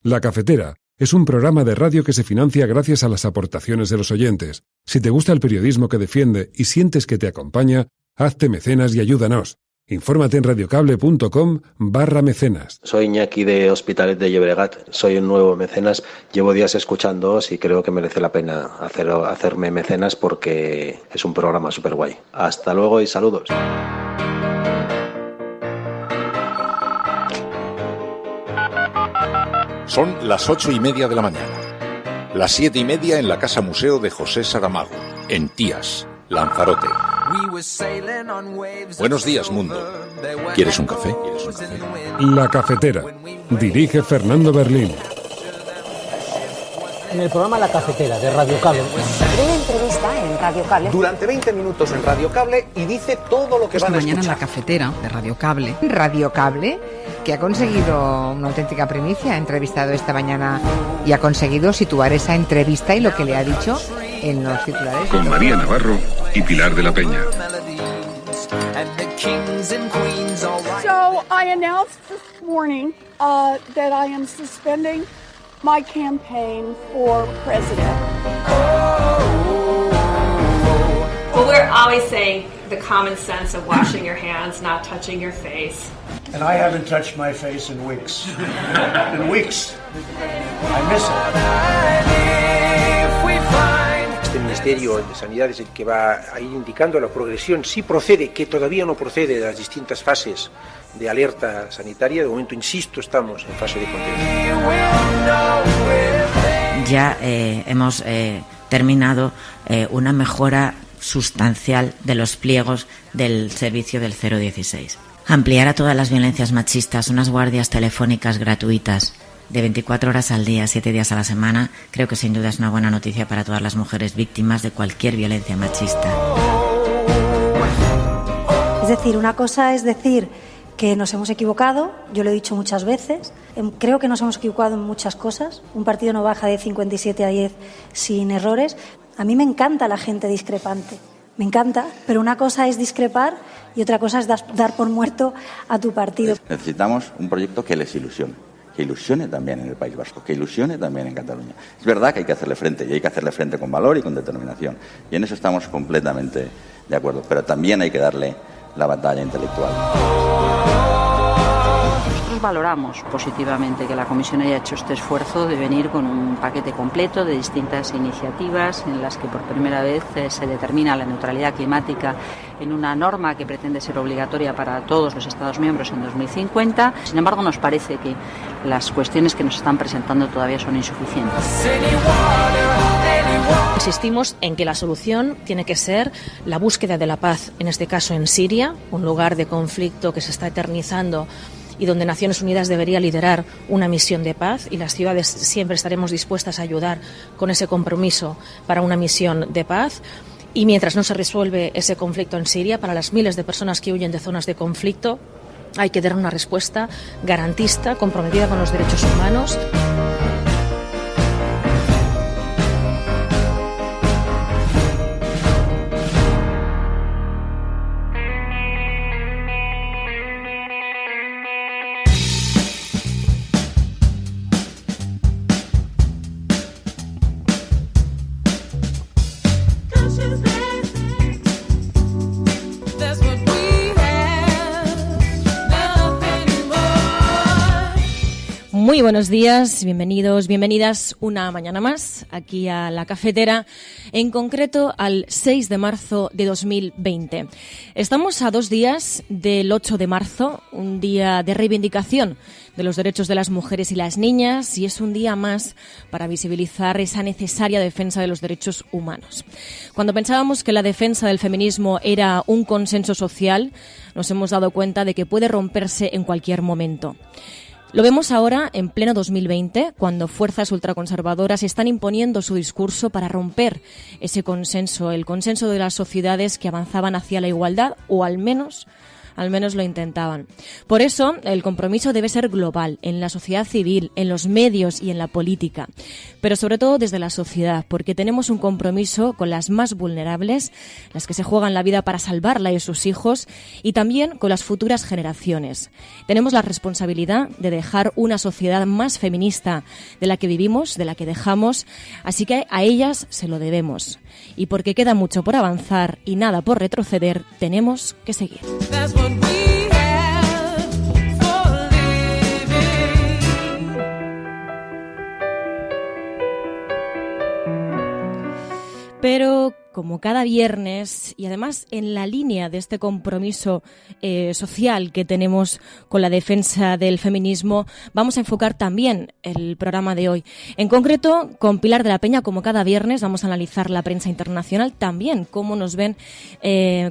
La Cafetera es un programa de radio que se financia gracias a las aportaciones de los oyentes. Si te gusta el periodismo que defiende y sientes que te acompaña, hazte mecenas y ayúdanos. Infórmate en radiocable.com/mecenas. Soy Iñaki de Hospitalet de Llobregat, soy un nuevo mecenas, llevo días escuchándoos y creo que merece la pena hacerme mecenas porque es un programa súper guay. Hasta luego y saludos. Son las 8:30 de la mañana, las 7:30 en la Casa Museo de José Saramago, en Tías, Lanzarote. Buenos días, mundo. ¿Quieres un café? La Cafetera. Dirige Fernando Berlín. En el programa La Cafetera de Radio Cable. Una entrevista en Radio Cable. Durante 20 minutos en Radio Cable y dice todo lo que van a escuchar. Mañana en La Cafetera de Radio Cable. Radio Cable, que ha conseguido una auténtica primicia, ha entrevistado esta mañana y ha conseguido situar esa entrevista y lo que le ha dicho en los titulares. Con María Navarro y Pilar de la Peña. So I announced this morning that I am suspending my campaign for president. Well, we're always saying the common sense of washing your hands, not touching your face. And I haven't touched my face in weeks. In weeks. I miss it. Este Ministerio de Sanidad es el que va a ir indicando la progresión, si procede, que todavía no procede de las distintas fases de alerta sanitaria. De momento, insisto, estamos en fase de contención. Ya hemos terminado una mejora sustancial de los pliegos del servicio del 016. Ampliar a todas las violencias machistas unas guardias telefónicas gratuitas de 24 horas al día, 7 días a la semana, creo que sin duda es una buena noticia para todas las mujeres víctimas de cualquier violencia machista. Es decir, una cosa es decir que nos hemos equivocado, yo lo he dicho muchas veces, creo que nos hemos equivocado en muchas cosas, un partido no baja de 57 a 10 sin errores. A mí me encanta la gente discrepante, me encanta, pero una cosa es discrepar y otra cosa es dar por muerto a tu partido. Necesitamos un proyecto que les ilusione, que ilusione también en el País Vasco, que ilusione también en Cataluña. Es verdad que hay que hacerle frente, y hay que hacerle frente con valor y con determinación, y en eso estamos completamente de acuerdo, pero también hay que darle la batalla intelectual. Nosotros valoramos positivamente que la Comisión haya hecho este esfuerzo de venir con un paquete completo de distintas iniciativas en las que por primera vez se determina la neutralidad climática en una norma que pretende ser obligatoria para todos los Estados miembros en 2050. Sin embargo, nos parece que las cuestiones que nos están presentando todavía son insuficientes. Insistimos en que la solución tiene que ser la búsqueda de la paz, en este caso en Siria, un lugar de conflicto que se está eternizando y donde Naciones Unidas debería liderar una misión de paz, y las ciudades siempre estaremos dispuestas a ayudar con ese compromiso para una misión de paz. Y mientras no se resuelve ese conflicto en Siria, para las miles de personas que huyen de zonas de conflicto, hay que dar una respuesta garantista, comprometida con los derechos humanos. Muy buenos días, bienvenidos, bienvenidas una mañana más aquí a La Cafetera, en concreto al 6 de marzo de 2020. Estamos a 2 días del 8 de marzo, un día de reivindicación de los derechos de las mujeres y las niñas, y es un día más para visibilizar esa necesaria defensa de los derechos humanos. Cuando pensábamos que la defensa del feminismo era un consenso social, nos hemos dado cuenta de que puede romperse en cualquier momento. Lo vemos ahora en pleno 2020, cuando fuerzas ultraconservadoras están imponiendo su discurso para romper ese consenso, el consenso de las sociedades que avanzaban hacia la igualdad, o al menos al menos lo intentaban. Por eso, el compromiso debe ser global, en la sociedad civil, en los medios y en la política, pero sobre todo desde la sociedad, porque tenemos un compromiso con las más vulnerables, las que se juegan la vida para salvarla y sus hijos, y también con las futuras generaciones. Tenemos la responsabilidad de dejar una sociedad más feminista de la que vivimos, de la que dejamos, así que a ellas se lo debemos. Y porque queda mucho por avanzar y nada por retroceder, tenemos que seguir. Pero como cada viernes, y además en la línea de este compromiso social que tenemos con la defensa del feminismo, vamos a enfocar también el programa de hoy. En concreto, con Pilar de la Peña, como cada viernes, vamos a analizar la prensa internacional, también cómo nos ven,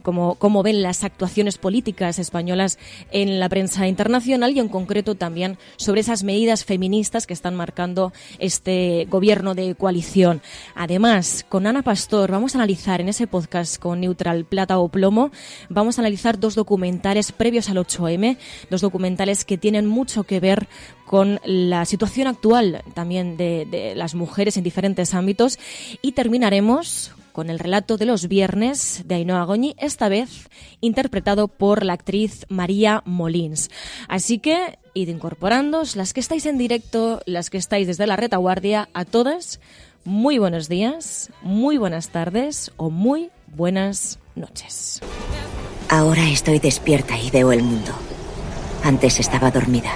cómo ven las actuaciones políticas españolas en la prensa internacional, y en concreto también sobre esas medidas feministas que están marcando este gobierno de coalición. Además, con Ana Pastor vamos a analizar en ese podcast con Neutral, Plata o Plomo, vamos a analizar 2 documentales previos al 8M, 2 documentales que tienen mucho que ver con la situación actual también de las mujeres en diferentes ámbitos, y terminaremos con el relato de los viernes de Ainhoa Goñi, esta vez interpretado por la actriz María Molins. Así que id incorporándoos, las que estáis en directo, las que estáis desde la retaguardia, a todas, muy buenos días, muy buenas tardes o muy buenas noches. Ahora estoy despierta y veo el mundo. Antes estaba dormida.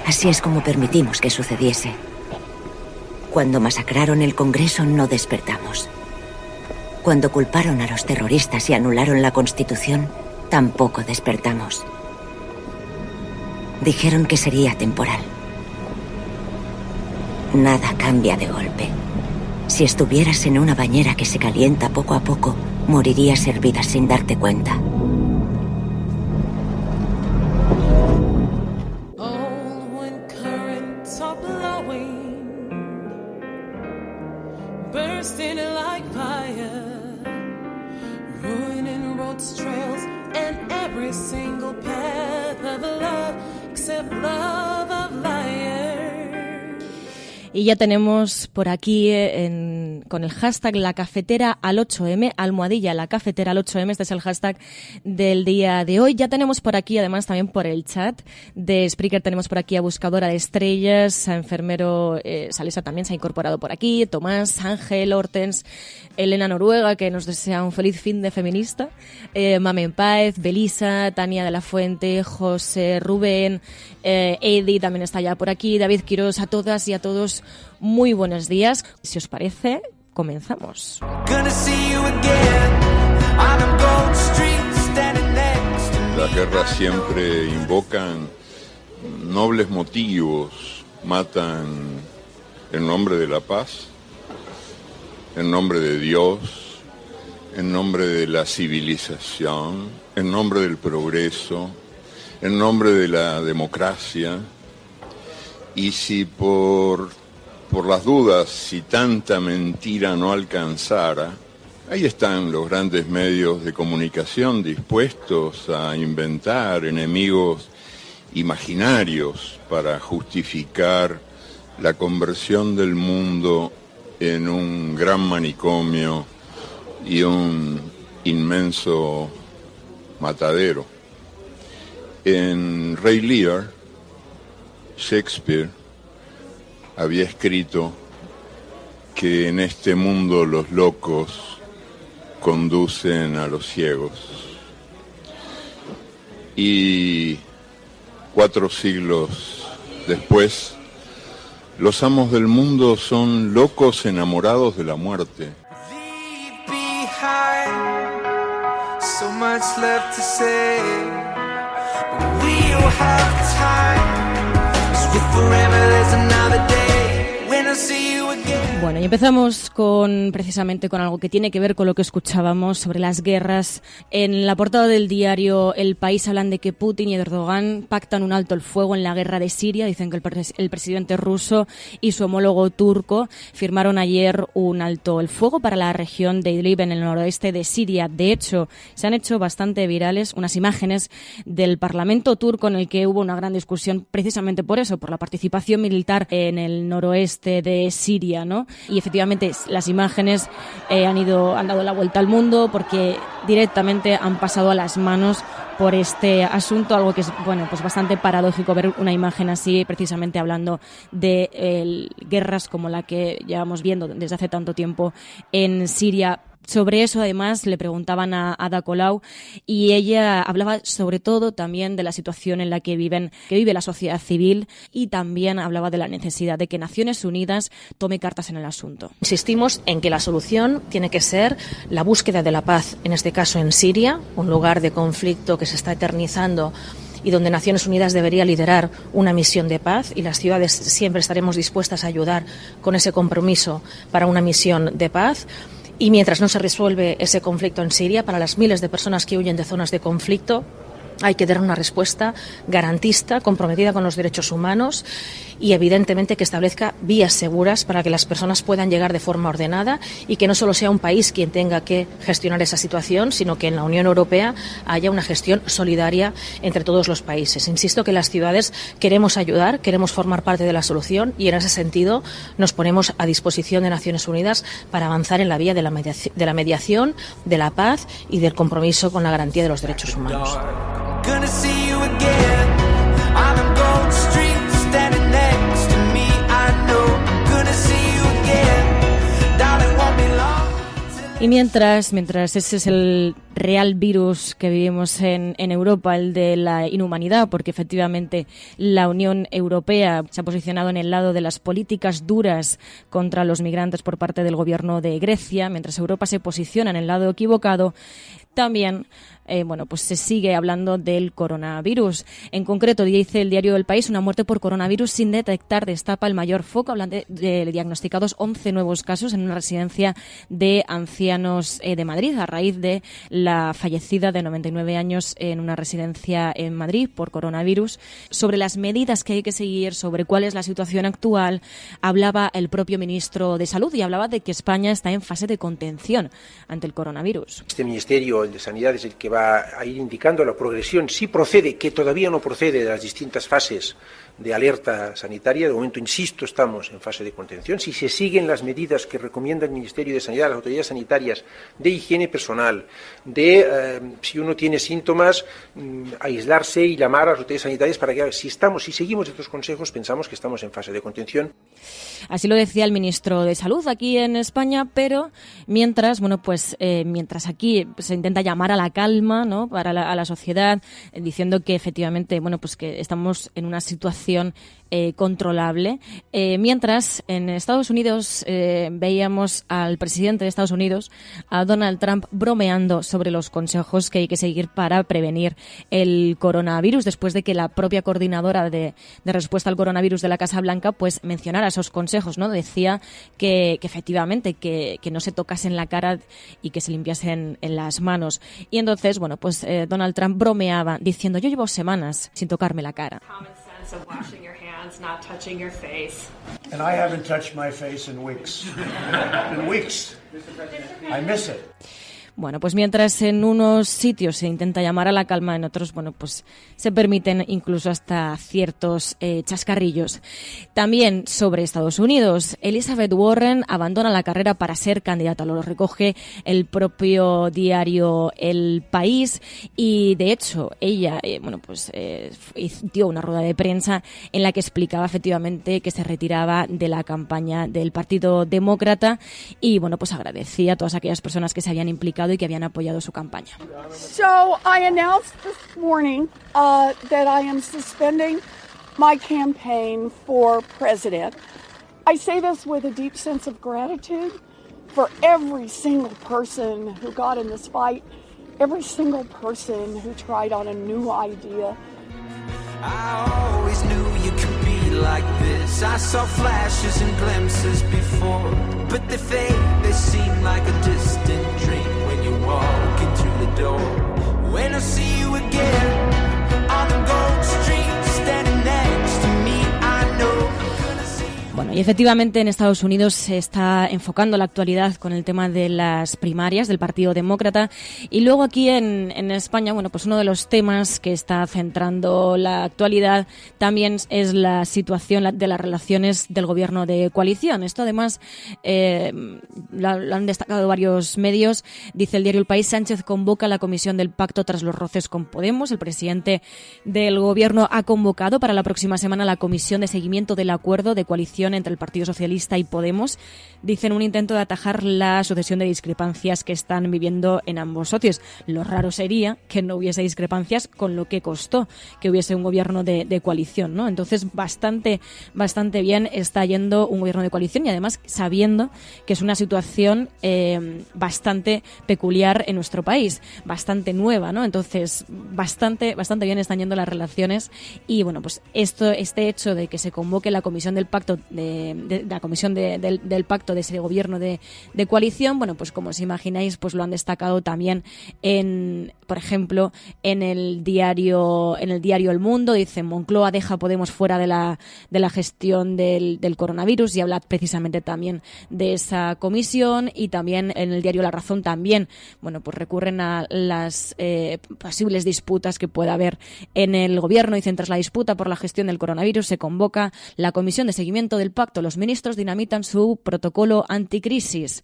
Así es como permitimos que sucediese. Cuando masacraron el Congreso no despertamos. Cuando culparon a los terroristas y anularon la Constitución, tampoco despertamos. Dijeron que sería temporal. Nada cambia de golpe. Si estuvieras en una bañera que se calienta poco a poco, morirías hervida sin darte cuenta. Y ya tenemos por aquí con el hashtag La Cafetera al 8M, almohadilla La Cafetera al 8M, este es el hashtag del día de hoy. Ya tenemos por aquí, además también por el chat de Spreaker, tenemos por aquí a Buscadora de Estrellas, a Enfermero Salesa también se ha incorporado por aquí, Tomás, Ángel, Hortens, Elena Noruega, que nos desea un feliz fin de feminista, Mamen Páez, Belisa, Tania de la Fuente, José, Rubén, Edi también está ya por aquí, David Quirós, a todas y a todos, muy buenos días. Si os parece, comenzamos. Las guerras siempre invocan nobles motivos, matan en nombre de la paz, en nombre de Dios, en nombre de la civilización, en nombre del progreso, en nombre de la democracia. Y si por las dudas, si tanta mentira no alcanzara, ahí están los grandes medios de comunicación dispuestos a inventar enemigos imaginarios para justificar la conversión del mundo en un gran manicomio y un inmenso matadero. En Rey Lear, Shakespeare había escrito que en este mundo los locos conducen a los ciegos. Y 4 siglos después, los amos del mundo son locos enamorados de la muerte. Bueno, y empezamos precisamente con algo que tiene que ver con lo que escuchábamos sobre las guerras. En la portada del diario El País hablan de que Putin y Erdogan pactan un alto el fuego en la guerra de Siria. Dicen que el presidente ruso y su homólogo turco firmaron ayer un alto el fuego para la región de Idlib en el noroeste de Siria. De hecho, se han hecho bastante virales unas imágenes del Parlamento turco en el que hubo una gran discusión precisamente por eso, por la participación militar en el noroeste de Siria, ¿no? Y efectivamente las imágenes han dado la vuelta al mundo porque directamente han pasado a las manos por este asunto, algo que es pues bastante paradójico ver una imagen así, precisamente hablando de guerras como la que llevamos viendo desde hace tanto tiempo en Siria. Sobre eso, además, le preguntaban a Ada Colau y ella hablaba sobre todo también de la situación en la que vive la sociedad civil y también hablaba de la necesidad de que Naciones Unidas tome cartas en el asunto. Insistimos en que la solución tiene que ser la búsqueda de la paz, en este caso en Siria, un lugar de conflicto que se está eternizando y donde Naciones Unidas debería liderar una misión de paz, y las ciudades siempre estaremos dispuestas a ayudar con ese compromiso para una misión de paz. Y mientras no se resuelve ese conflicto en Siria, para las miles de personas que huyen de zonas de conflicto, hay que dar una respuesta garantista, comprometida con los derechos humanos y, evidentemente, que establezca vías seguras para que las personas puedan llegar de forma ordenada y que no solo sea un país quien tenga que gestionar esa situación, sino que en la Unión Europea haya una gestión solidaria entre todos los países. Insisto que las ciudades queremos ayudar, queremos formar parte de la solución y, en ese sentido, nos ponemos a disposición de Naciones Unidas para avanzar en la vía de la mediación, de la paz y del compromiso con la garantía de los derechos humanos. Gonna see you again on the Gold Street, standing next to me, I know. Gonna see you again, darling, won't be long. Y mientras ese es el real virus que vivimos en Europa, el de la inhumanidad, porque efectivamente la Unión Europea se ha posicionado en el lado de las políticas duras contra los migrantes por parte del gobierno de Grecia, mientras Europa se posiciona en el lado equivocado, también pues se sigue hablando del coronavirus. En concreto, dice el diario El País, una muerte por coronavirus sin detectar destapa el mayor foco. Hablan de diagnosticados 11 nuevos casos en una residencia de ancianos de Madrid, a raíz de la fallecida de 99 años en una residencia en Madrid por coronavirus. Sobre las medidas que hay que seguir, sobre cuál es la situación actual, hablaba el propio ministro de Salud y hablaba de que España está en fase de contención ante el coronavirus. Este ministerio, el de Sanidad, es el que va a ir indicando la progresión, si procede, que todavía no procede de las distintas fases de alerta sanitaria. De momento, insisto, estamos en fase de contención. Si se siguen las medidas que recomienda el Ministerio de Sanidad, las autoridades sanitarias, de higiene personal, si uno tiene síntomas, aislarse y llamar a las autoridades sanitarias para que, si seguimos estos consejos, pensamos que estamos en fase de contención. Así lo decía el ministro de Salud aquí en España, pero mientras aquí se intenta llamar a la calma, ¿no?, a la sociedad, diciendo que efectivamente, que estamos en una situación controlable. Mientras en Estados Unidos veíamos al presidente de Estados Unidos, a Donald Trump, bromeando sobre los consejos que hay que seguir para prevenir el coronavirus, después de que la propia coordinadora de respuesta al coronavirus de la Casa Blanca pues mencionara esos consejos, ¿no? Decía que efectivamente que no se tocasen la cara y que se limpiasen en las manos. Y entonces, Donald Trump bromeaba diciendo: yo llevo semanas sin tocarme la cara. Of washing your hands, not touching your face. And I haven't touched my face in weeks. In weeks. I miss it. Bueno, pues mientras en unos sitios se intenta llamar a la calma, en otros, se permiten incluso hasta ciertos chascarrillos. También sobre Estados Unidos, Elizabeth Warren abandona la carrera para ser candidata. Lo recoge el propio diario El País y, de hecho, ella, dio una rueda de prensa en la que explicaba efectivamente que se retiraba de la campaña del Partido Demócrata y, agradecía a todas aquellas personas que se habían implicado y que habían apoyado su campaña. So I announced this morning that I am suspending my campaign for president. I say this with a deep sense of gratitude for every single person who got in this fight, every single person who tried on a new idea. I always knew you could be like this. I saw flashes and glimpses before, but they fade, they seem like a distant dream when you're walking through the door. When I see you again on the gold street, standing next to me, I know. Bueno, y efectivamente en Estados Unidos se está enfocando la actualidad con el tema de las primarias del Partido Demócrata, y luego aquí en España, bueno, pues uno de los temas que está centrando la actualidad también es la situación de las relaciones del gobierno de coalición. Esto además lo han destacado varios medios. Dice el diario El País: Sánchez convoca a la comisión del pacto tras los roces con Podemos. El presidente del gobierno ha convocado para la próxima semana la comisión de seguimiento del acuerdo de coalición entre el Partido Socialista y Podemos. Dicen un intento de atajar la sucesión de discrepancias que están viviendo en ambos socios. Lo raro sería que no hubiese discrepancias con lo que costó que hubiese un gobierno de coalición, ¿no? Entonces bastante bien está yendo un gobierno de coalición, y además sabiendo que es una situación bastante peculiar en nuestro país, bastante nueva, ¿no? Entonces bastante bien están yendo las relaciones, y bueno, pues este hecho de que se convoque la comisión del pacto de la comisión del pacto de ese gobierno de coalición, bueno, pues como os imagináis, pues lo han destacado también por ejemplo, en el diario El Mundo. Dicen: Moncloa deja a Podemos fuera de la gestión del coronavirus, y habla precisamente también de esa comisión. Y también en el diario La Razón también, bueno, pues recurren a las posibles disputas que pueda haber en el gobierno. Dicen: tras la disputa por la gestión del coronavirus se convoca la comisión de seguimiento del pacto. Los ministros dinamitan su protocolo anticrisis.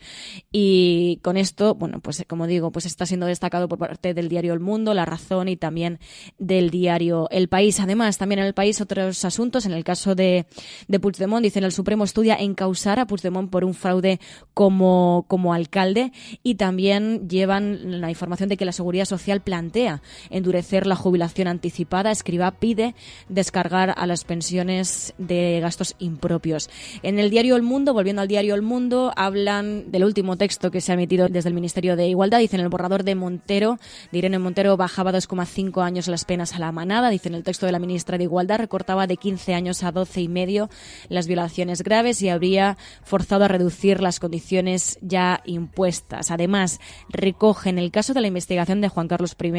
Y con esto, bueno, pues como digo, pues está siendo destacado por parte del diario El Mundo, La Razón y también del diario El País. Además, también en El País otros asuntos. En el caso de Puigdemont, dicen: el Supremo estudia encausar a Puigdemont por un fraude como alcalde. Y también llevan la información de que la Seguridad Social plantea endurecer la jubilación anticipada. Escrivá pide descargar a las pensiones de gastos impropios. En el diario El Mundo, volviendo al diario El Mundo, hablan del último texto que se ha emitido desde el Ministerio de Igualdad. Dicen: el borrador de Irene Montero bajaba 2,5 años las penas a la manada. Dicen: el texto de la ministra de Igualdad recortaba de 15 años a 12 y medio las violaciones graves y habría forzado a reducir las condiciones ya impuestas. Además, recogen el caso de la investigación de Juan Carlos I,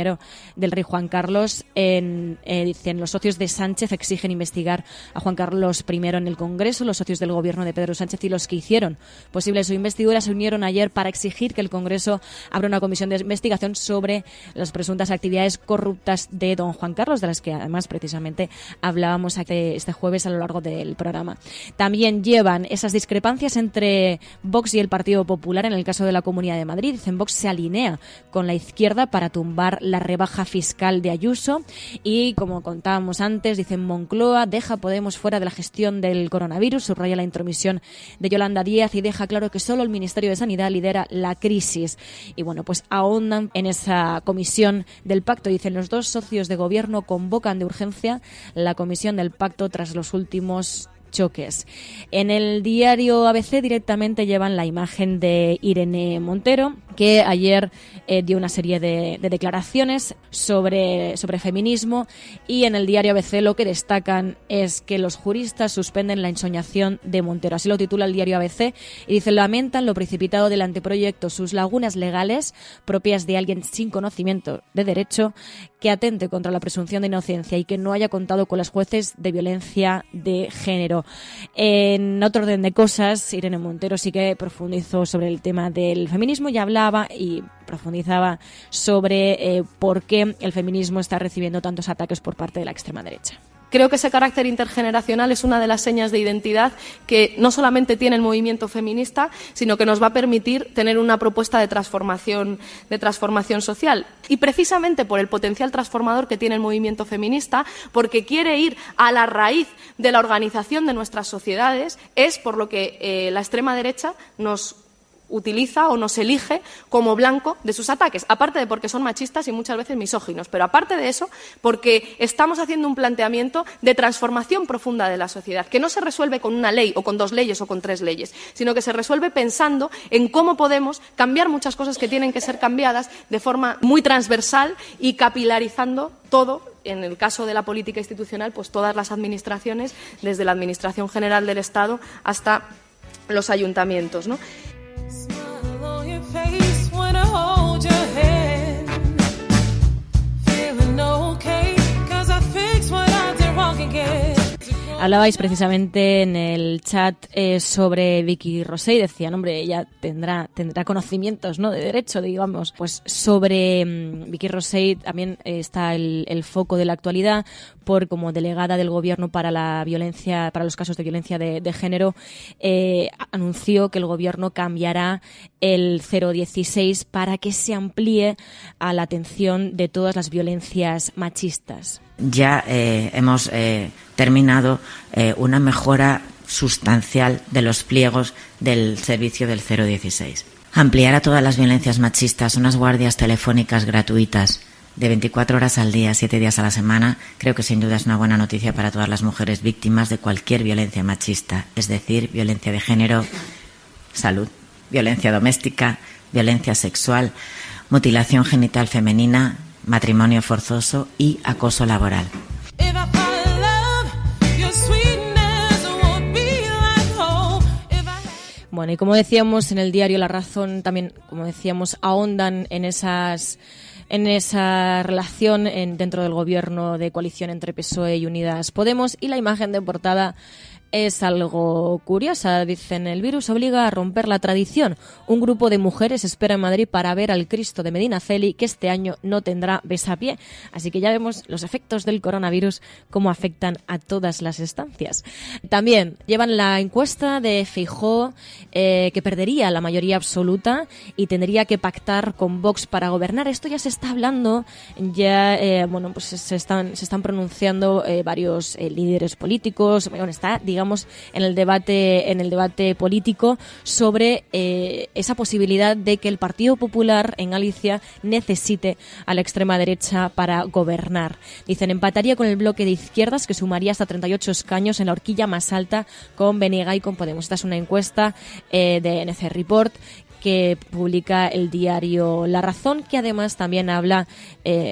del rey Juan Carlos. Dicen: los socios de Sánchez exigen investigar a Juan Carlos I en el Congreso. Los socios del gobierno de Pedro Sánchez y los que hicieron posible su investidura se unieron ayer para exigir que el Congreso abra una comisión de investigación sobre las presuntas actividades corruptas de don Juan Carlos, de las que además precisamente hablábamos este jueves a lo largo del programa. También llevan esas discrepancias entre Vox y el Partido Popular en el caso de la Comunidad de Madrid. Dicen: Vox se alinea con la izquierda para tumbar la rebaja fiscal de Ayuso. Y como contábamos antes, dicen: Moncloa deja a Podemos fuera de la gestión del coronavirus, subraya la intromisión de Yolanda Díaz y deja claro que solo el Ministerio de Sanidad lidera la crisis. Y bueno, pues ahondan en esa comisión del pacto. Dicen: los dos socios de gobierno convocan de urgencia la comisión del pacto tras los últimos choques. En el diario ABC directamente llevan la imagen de Irene Montero, que ayer dio una serie de declaraciones sobre feminismo, y en el diario ABC lo que destacan es que los juristas suspenden la ensoñación de Montero. Así lo titula el diario ABC, y dice: lamentan lo precipitado del anteproyecto, sus lagunas legales propias de alguien sin conocimiento de derecho, que atente contra la presunción de inocencia y que no haya contado con los jueces de violencia de género. En otro orden de cosas, Irene Montero sí que profundizó sobre el tema del feminismo y hablaba y profundizaba sobre por qué el feminismo está recibiendo tantos ataques por parte de la extrema derecha. Creo que ese carácter intergeneracional es una de las señas de identidad que no solamente tiene el movimiento feminista, sino que nos va a permitir tener una propuesta de transformación social. Y precisamente por el potencial transformador que tiene el movimiento feminista, porque quiere ir a la raíz de la organización de nuestras sociedades, es por lo que la extrema derecha nos utiliza o nos elige como blanco de sus ataques, aparte de porque son machistas y muchas veces misóginos, pero aparte de eso, porque estamos haciendo un planteamiento de transformación profunda de la sociedad, que no se resuelve con una ley o con 2 leyes o con 3 leyes, sino que se resuelve pensando en cómo podemos cambiar muchas cosas que tienen que ser cambiadas de forma muy transversal y capilarizando todo. En el caso de la política institucional, pues todas las administraciones, desde la Administración General del Estado hasta los ayuntamientos, ¿no? Hablabais precisamente en el chat sobre Vicky Rosell, decían, hombre, ella tendrá conocimientos, ¿no?, de derecho, digamos. Pues sobre Vicky Rosell también está el foco de la actualidad, por como delegada del Gobierno para la violencia, para los casos de violencia de género, anunció que el Gobierno cambiará el 016 para que se amplíe a la atención de todas las violencias machistas. Ya hemos terminado una mejora sustancial de los pliegos del servicio del 016. Ampliar a todas las violencias machistas unas guardias telefónicas gratuitas de 24 horas al día, 7 días a la semana, creo que sin duda es una buena noticia para todas las mujeres víctimas de cualquier violencia machista, es decir, violencia de género, salud, violencia doméstica, violencia sexual, mutilación genital femenina, matrimonio forzoso y acoso laboral. Bueno, y como decíamos en el diario La Razón, también, como decíamos, ahondan en esa relación dentro del gobierno de coalición entre PSOE y Unidas Podemos, y la imagen de portada es algo curiosa. Dicen, el virus obliga a romper la tradición. Un grupo de mujeres espera en Madrid para ver al Cristo de Medinaceli, que este año no tendrá besapié. Así que ya vemos los efectos del coronavirus, cómo afectan a todas las estancias. También llevan la encuesta de Feijóo, que perdería la mayoría absoluta y tendría que pactar con Vox para gobernar. Esto ya se está hablando, ya pues se están pronunciando varios líderes políticos. Bueno, está, digamos, en el debate político sobre esa posibilidad de que el Partido Popular en Galicia necesite a la extrema derecha para gobernar. Dicen, empataría con el bloque de izquierdas, que sumaría hasta 38 escaños en la horquilla más alta con BNG y con Podemos. Esta es una encuesta de NC Report que publica el diario La Razón, que además también habla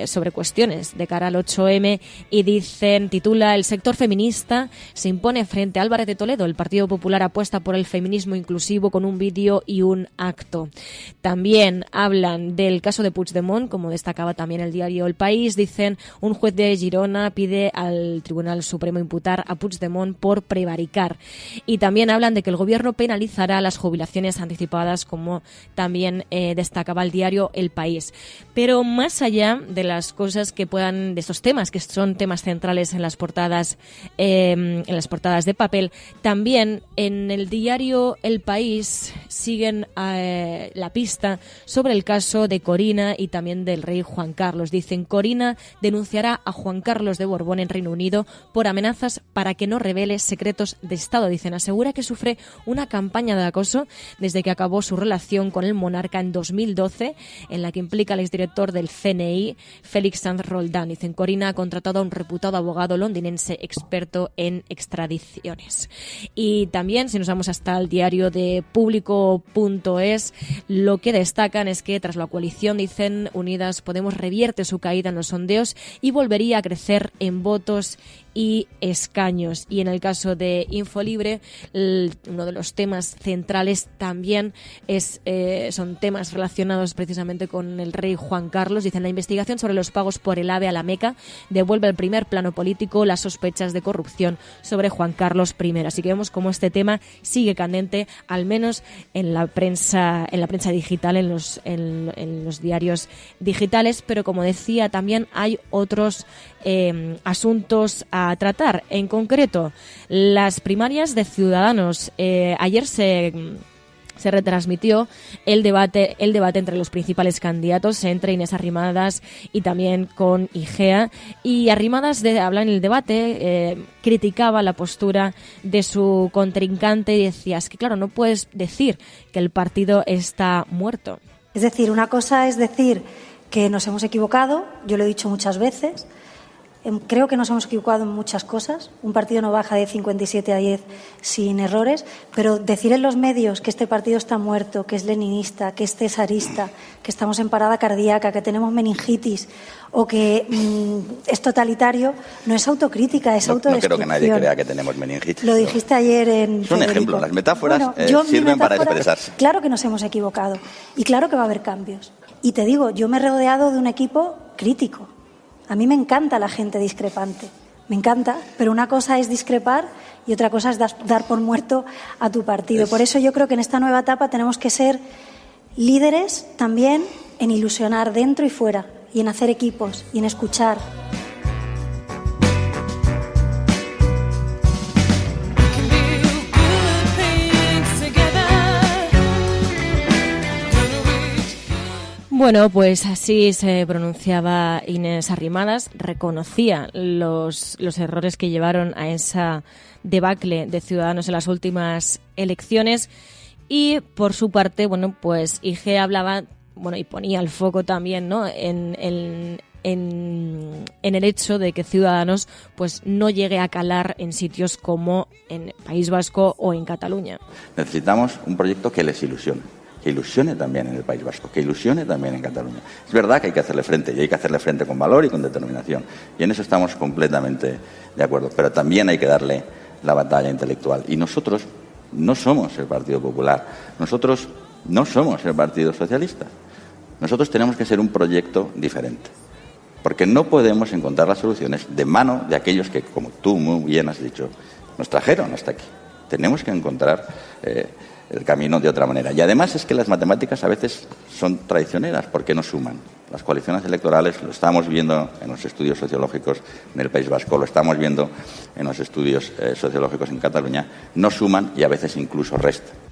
sobre cuestiones de cara al 8M y titula, el sector feminista se impone frente a Álvarez de Toledo. El Partido Popular apuesta por el feminismo inclusivo con un vídeo y un acto. También hablan del caso de Puigdemont, como destacaba también el diario El País. Dicen, un juez de Girona pide al Tribunal Supremo imputar a Puigdemont por prevaricar. Y también hablan de que el gobierno penalizará las jubilaciones anticipadas, como también destacaba el diario El País. Pero más allá de las cosas que puedan, de estos temas que son temas centrales en las portadas de papel, también en el diario El País siguen la pista sobre el caso de Corina y también del rey Juan Carlos. Dicen, Corina denunciará a Juan Carlos de Borbón en Reino Unido por amenazas para que no revele secretos de Estado. Dicen, asegura que sufre una campaña de acoso desde que acabó su relación con el monarca en 2012, en la que implica al exdirector del CNI, Félix Sanz Roldán. Dicen, Corina ha contratado a un reputado abogado londinense experto en extradiciones. Y también, si nos vamos hasta el diario de Público.es, lo que destacan es que tras la coalición, dicen, Unidas Podemos revierte su caída en los sondeos y volvería a crecer en votos y escaños. Y en el caso de Infolibre, uno de los temas centrales también son temas relacionados precisamente con el rey Juan Carlos. Dicen, la investigación sobre los pagos por el AVE a la Meca devuelve al primer plano político las sospechas de corrupción sobre Juan Carlos I. Así que vemos cómo este tema sigue candente, al menos en la prensa digital, en los diarios digitales. Pero como decía, también hay otros asuntos a tratar. En concreto, las primarias de Ciudadanos. Ayer se se retransmitió el debate entre los principales candidatos, entre Inés Arrimadas y también con Igea. Y Arrimadas habla en el debate, criticaba la postura de su contrincante y decía, es que claro, no puedes decir que el partido está muerto. Es decir, una cosa es decir que nos hemos equivocado, yo lo he dicho muchas veces. Creo que nos hemos equivocado en muchas cosas. Un partido no baja de 57 a 10 sin errores, pero decir en los medios que este partido está muerto, que es leninista, que es cesarista, que estamos en parada cardíaca, que tenemos meningitis o que es totalitario, no es autocrítica, es autodestrucción. No creo que nadie crea que tenemos meningitis. Lo dijiste ayer en Es un ejemplo, las metáforas sirven para expresarse. Claro que nos hemos equivocado y claro que va a haber cambios. Y te digo, yo me he rodeado de un equipo crítico. A mí me encanta la gente discrepante, me encanta, pero una cosa es discrepar y otra cosa es dar por muerto a tu partido. Por eso yo creo que en esta nueva etapa tenemos que ser líderes también en ilusionar dentro y fuera, y en hacer equipos, y en escuchar. Bueno, pues así se pronunciaba Inés Arrimadas, reconocía los errores que llevaron a esa debacle de Ciudadanos en las últimas elecciones y, por su parte, bueno, pues Igea hablaba, bueno, y ponía el foco también, ¿no?, en el hecho de que Ciudadanos pues no llegue a calar en sitios como en País Vasco o en Cataluña. Necesitamos un proyecto que les ilusione. Que ilusione también en el País Vasco, que ilusione también en Cataluña. Es verdad que hay que hacerle frente, y hay que hacerle frente con valor y con determinación, y en eso estamos completamente de acuerdo, pero también hay que darle la batalla intelectual. Y nosotros no somos el Partido Popular, nosotros no somos el Partido Socialista, nosotros tenemos que ser un proyecto diferente, porque no podemos encontrar las soluciones de mano de aquellos que, como tú muy bien has dicho, nos trajeron hasta aquí. Tenemos que encontrar el camino de otra manera. Y además es que las matemáticas a veces son traicioneras porque no suman. Las coaliciones electorales lo estamos viendo en los estudios sociológicos en el País Vasco, lo estamos viendo en los estudios sociológicos en Cataluña, no suman y a veces incluso restan.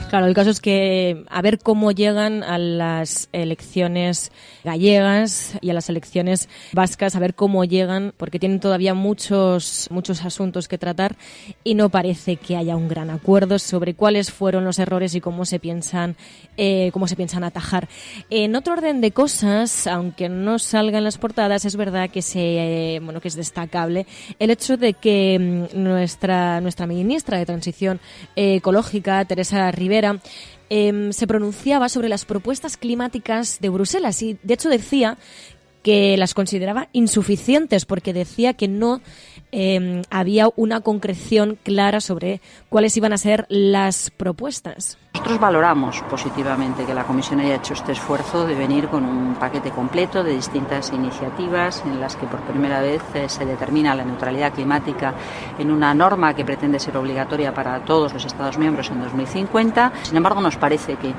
Claro, el caso es que a ver cómo llegan a las elecciones gallegas y a las elecciones vascas, a ver cómo llegan, porque tienen todavía muchos asuntos que tratar y no parece que haya un gran acuerdo sobre cuáles fueron los errores y cómo se piensan atajar. En otro orden de cosas, aunque no salgan las portadas, es verdad que que es destacable el hecho de que nuestra ministra de Transición Ecológica, Teresa Rivera, se pronunciaba sobre las propuestas climáticas de Bruselas y, de hecho, decía que las consideraba insuficientes porque decía que no había una concreción clara sobre cuáles iban a ser las propuestas. Nosotros valoramos positivamente que la Comisión haya hecho este esfuerzo de venir con un paquete completo de distintas iniciativas en las que por primera vez se determina la neutralidad climática en una norma que pretende ser obligatoria para todos los Estados miembros en 2050. Sin embargo, nos parece que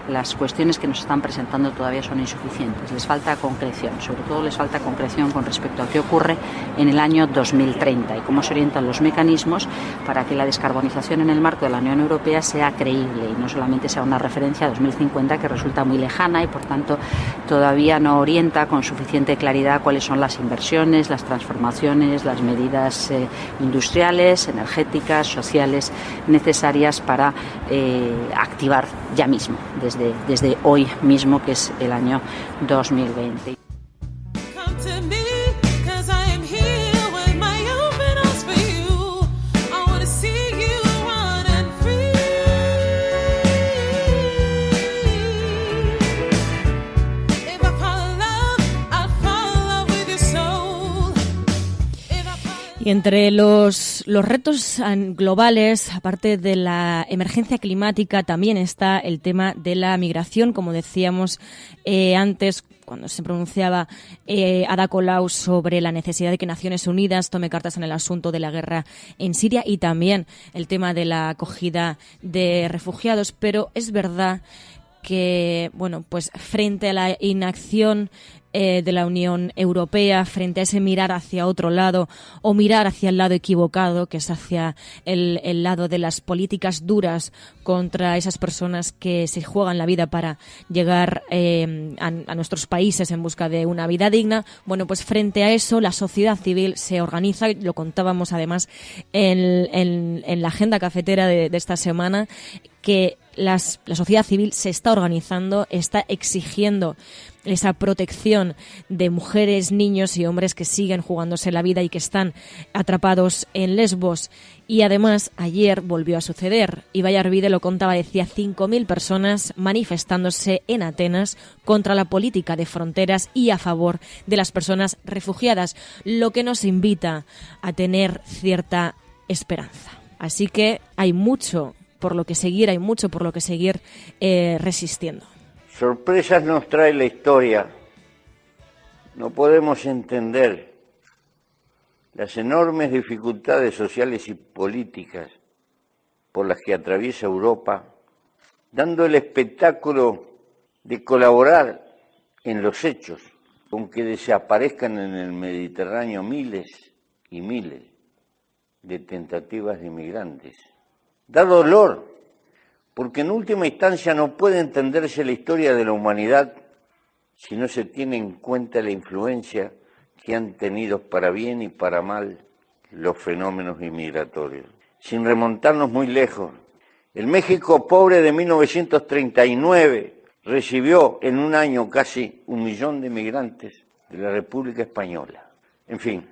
las cuestiones que nos están presentando todavía son insuficientes. Les falta concreción, sobre todo les falta concreción con respecto a qué ocurre en el año 2030 y cómo se orientan los mecanismos para que la descarbonización en el marco de la Unión Europea sea creíble y no solamente sea una referencia a 2050 que resulta muy lejana y por tanto todavía no orienta con suficiente claridad cuáles son las inversiones, las transformaciones, las medidas industriales, energéticas, sociales necesarias para activar ya mismo, desde hoy mismo, que es el año 2020. Y entre los retos globales, aparte de la emergencia climática, también está el tema de la migración, como decíamos antes, cuando se pronunciaba Ada Colau sobre la necesidad de que Naciones Unidas tome cartas en el asunto de la guerra en Siria y también el tema de la acogida de refugiados. Pero es verdad que, bueno, pues frente a la inacción de la Unión Europea frente a ese mirar hacia otro lado o mirar hacia el lado equivocado, que es hacia el lado de las políticas duras contra esas personas que se juegan la vida para llegar a nuestros países en busca de una vida digna. Bueno, pues frente a eso la sociedad civil se organiza, lo contábamos además en la agenda cafetera de esta semana, que la sociedad civil se está organizando, está exigiendo esa protección de mujeres, niños y hombres que siguen jugándose la vida y que están atrapados en Lesbos. Y además ayer volvió a suceder. Ibai Arvide lo contaba, decía 5.000 personas manifestándose en Atenas contra la política de fronteras y a favor de las personas refugiadas, lo que nos invita a tener cierta esperanza. Así que hay mucho por lo que seguir, resistiendo. Sorpresas nos trae la historia. No podemos entender las enormes dificultades sociales y políticas por las que atraviesa Europa, dando el espectáculo de colaborar en los hechos, aunque desaparezcan en el Mediterráneo miles y miles de tentativas de inmigrantes. Da dolor, porque en última instancia no puede entenderse la historia de la humanidad si no se tiene en cuenta la influencia que han tenido para bien y para mal los fenómenos inmigratorios. Sin remontarnos muy lejos, el México pobre de 1939 recibió en un año casi 1 millón de inmigrantes de la República Española. En fin,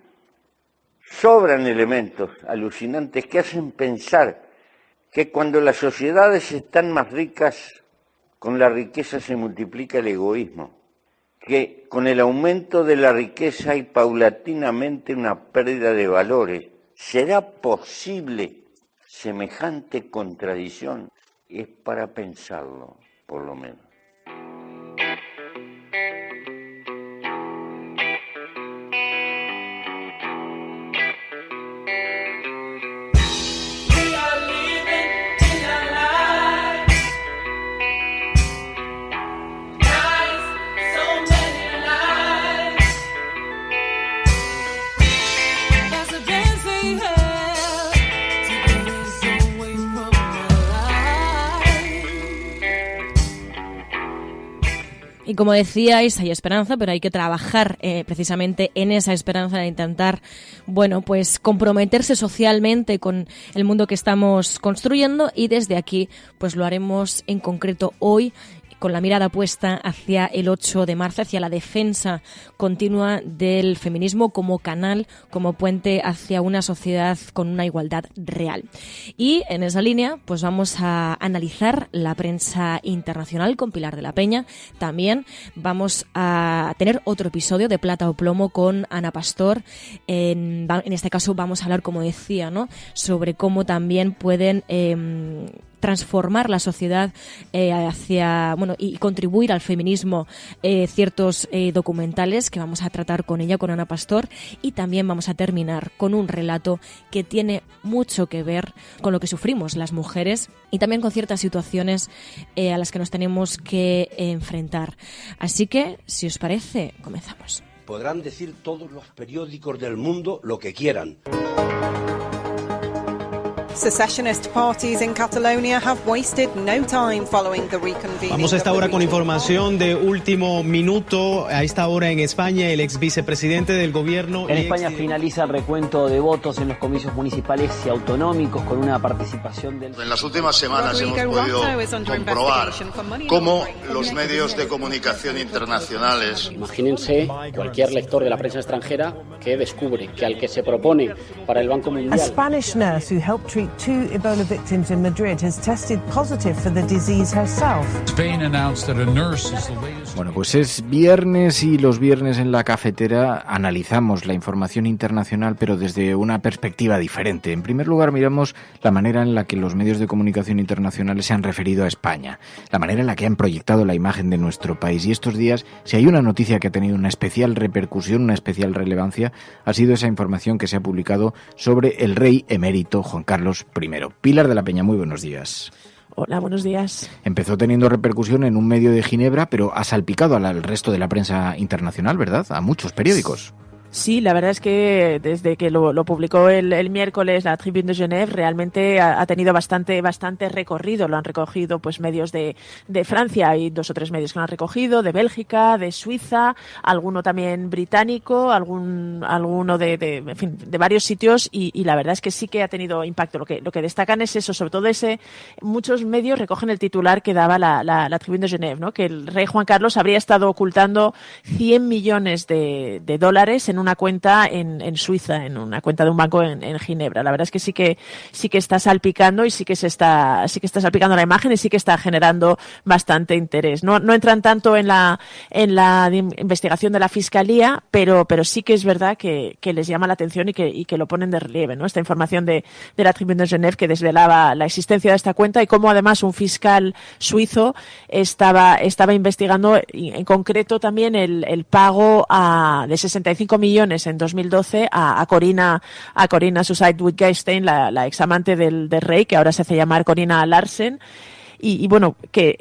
sobran elementos alucinantes que hacen pensar que cuando las sociedades están más ricas, con la riqueza se multiplica el egoísmo, que con el aumento de la riqueza hay paulatinamente una pérdida de valores. ¿Será posible semejante contradicción? Es para pensarlo, por lo menos. Y como decíais, hay esperanza, pero hay que trabajar precisamente en esa esperanza de intentar, bueno, pues comprometerse socialmente con el mundo que estamos construyendo, y desde aquí pues lo haremos en concreto hoy, con la mirada puesta hacia el 8 de marzo, hacia la defensa continua del feminismo como canal, como puente hacia una sociedad con una igualdad real. Y en esa línea, pues vamos a analizar la prensa internacional con Pilar de la Peña. También vamos a tener otro episodio de Plata o Plomo con Ana Pastor. En este caso vamos a hablar, como decía, ¿no?, sobre cómo también pueden transformar la sociedad hacia, bueno, y contribuir al feminismo ciertos documentales que vamos a tratar con ella, con Ana Pastor, y también vamos a terminar con un relato que tiene mucho que ver con lo que sufrimos las mujeres y también con ciertas situaciones a las que nos tenemos que enfrentar. Así que, si os parece, comenzamos. Podrán decir todos los periódicos del mundo lo que quieran. Secessionist parties in Catalonia have wasted no time following the reconvening. Vamos a esta hora con información de último minuto. A esta hora en España, el ex vicepresidente del gobierno. En España finaliza el recuento de votos en los comicios municipales y autonómicos con una participación del... En las últimas semanas hemos podido comprobar cómo los medios de comunicación internacionales... Imagínense cualquier lector de la prensa extranjera que descubre que al que se propone para el Banco Mundial... A Spanish nurse who helped treat 2 Ebola victims in Madrid has tested positive for the disease herself. Bueno, pues es viernes y los viernes en la cafetera analizamos la información internacional, pero desde una perspectiva diferente. En primer lugar, miramos la manera en la que los medios de comunicación internacionales se han referido a España, la manera en la que han proyectado la imagen de nuestro país. Y estos días, si hay una noticia que ha tenido una especial repercusión, una especial relevancia, ha sido esa información que se ha publicado sobre el rey emérito Juan Carlos I. Pilar de la Peña, muy buenos días. Hola, buenos días. Empezó teniendo repercusión en un medio de Ginebra, pero ha salpicado al resto de la prensa internacional, ¿verdad? A muchos periódicos. Sí, la verdad es que desde que lo publicó el miércoles la Tribune de Genève realmente ha tenido bastante recorrido. Lo han recogido pues medios de Francia, hay 2 o 3 medios que lo han recogido, de Bélgica, de Suiza, alguno también británico, alguno de varios sitios y la verdad es que sí que ha tenido impacto. Lo que destacan es eso, sobre todo muchos medios recogen el titular que daba la Tribune de Genève, ¿no? Que el rey Juan Carlos habría estado ocultando 100 millones de dólares en una cuenta en Suiza, en una cuenta de un banco en Ginebra. La verdad es que sí que está salpicando y sí que está salpicando la imagen y sí que está generando bastante interés. No entran tanto en la investigación de la Fiscalía, pero sí que es verdad que les llama la atención y que lo ponen de relieve, ¿no? Esta información de la Tribune de Genève que desvelaba la existencia de esta cuenta y cómo además un fiscal suizo estaba investigando en concreto también el pago de 65 millones en 2012 a Corina Susaid-Wittgenstein, la examante del rey, que ahora se hace llamar Corina Larsen. Y bueno, que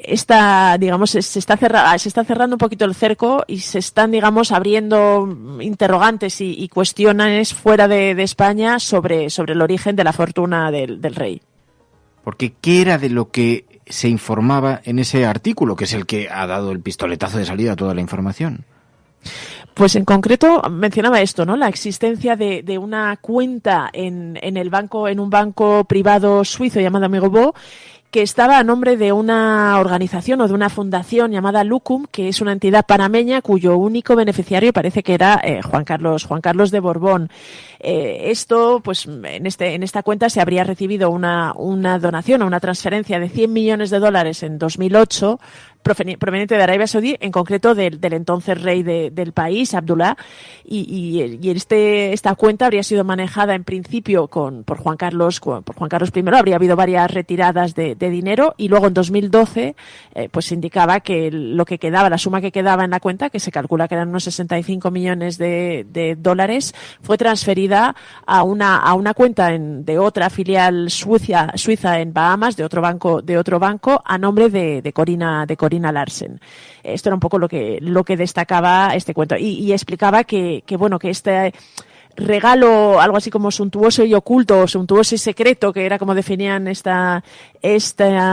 se está cerrando un poquito el cerco y se están, abriendo interrogantes y cuestiones fuera de España sobre el origen de la fortuna del rey. Porque ¿qué era de lo que se informaba en ese artículo, que es el que ha dado el pistoletazo de salida a toda la información? Pues en concreto mencionaba esto, ¿no? La existencia de una cuenta en un banco privado suizo llamado Amigobo, que estaba a nombre de una organización o de una fundación llamada Lucum, que es una entidad panameña cuyo único beneficiario parece que era Juan Carlos de Borbón. Esto, pues en esta cuenta se habría recibido una donación o una transferencia de 100 millones de dólares en 2008 proveniente de Arabia Saudí, en concreto del entonces rey del país, Abdullah, y esta cuenta habría sido manejada en principio por Juan Carlos I. Habría habido varias retiradas de dinero y luego en 2012 pues se indicaba que la suma que quedaba en la cuenta, que se calcula que eran unos 65 millones de dólares, fue transferida a una cuenta de otra filial suiza en Bahamas, de otro banco a nombre de Corina Larsen. Esto era un poco lo que destacaba este cuento y explicaba que este regalo, algo así como suntuoso y oculto, suntuoso y secreto, que era como definían esta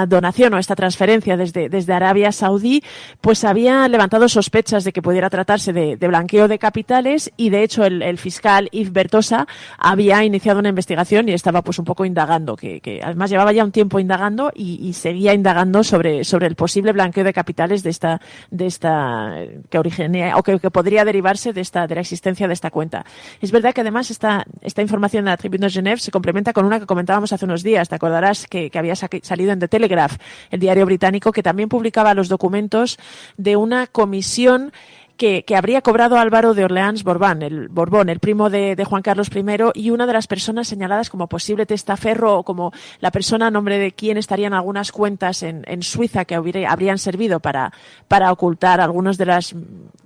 donación o esta transferencia desde Arabia Saudí, pues había levantado sospechas de que pudiera tratarse de blanqueo de capitales y de hecho el fiscal Yves Bertosa había iniciado una investigación y estaba pues un poco indagando, que además llevaba ya un tiempo indagando y seguía indagando sobre el posible blanqueo de capitales de esta que origina o que podría derivarse de la existencia de esta cuenta. Es verdad que además esta información de la Tribune de Genève se complementa con una que comentábamos hace unos días. Te acordarás que había salido en The Telegraph, el diario británico, que también publicaba los documentos de una comisión que habría cobrado Álvaro de Orleans Borbón, el primo de Juan Carlos I, y una de las personas señaladas como posible testaferro o como la persona a nombre de quien estarían algunas cuentas en Suiza que habrían servido para ocultar algunas de las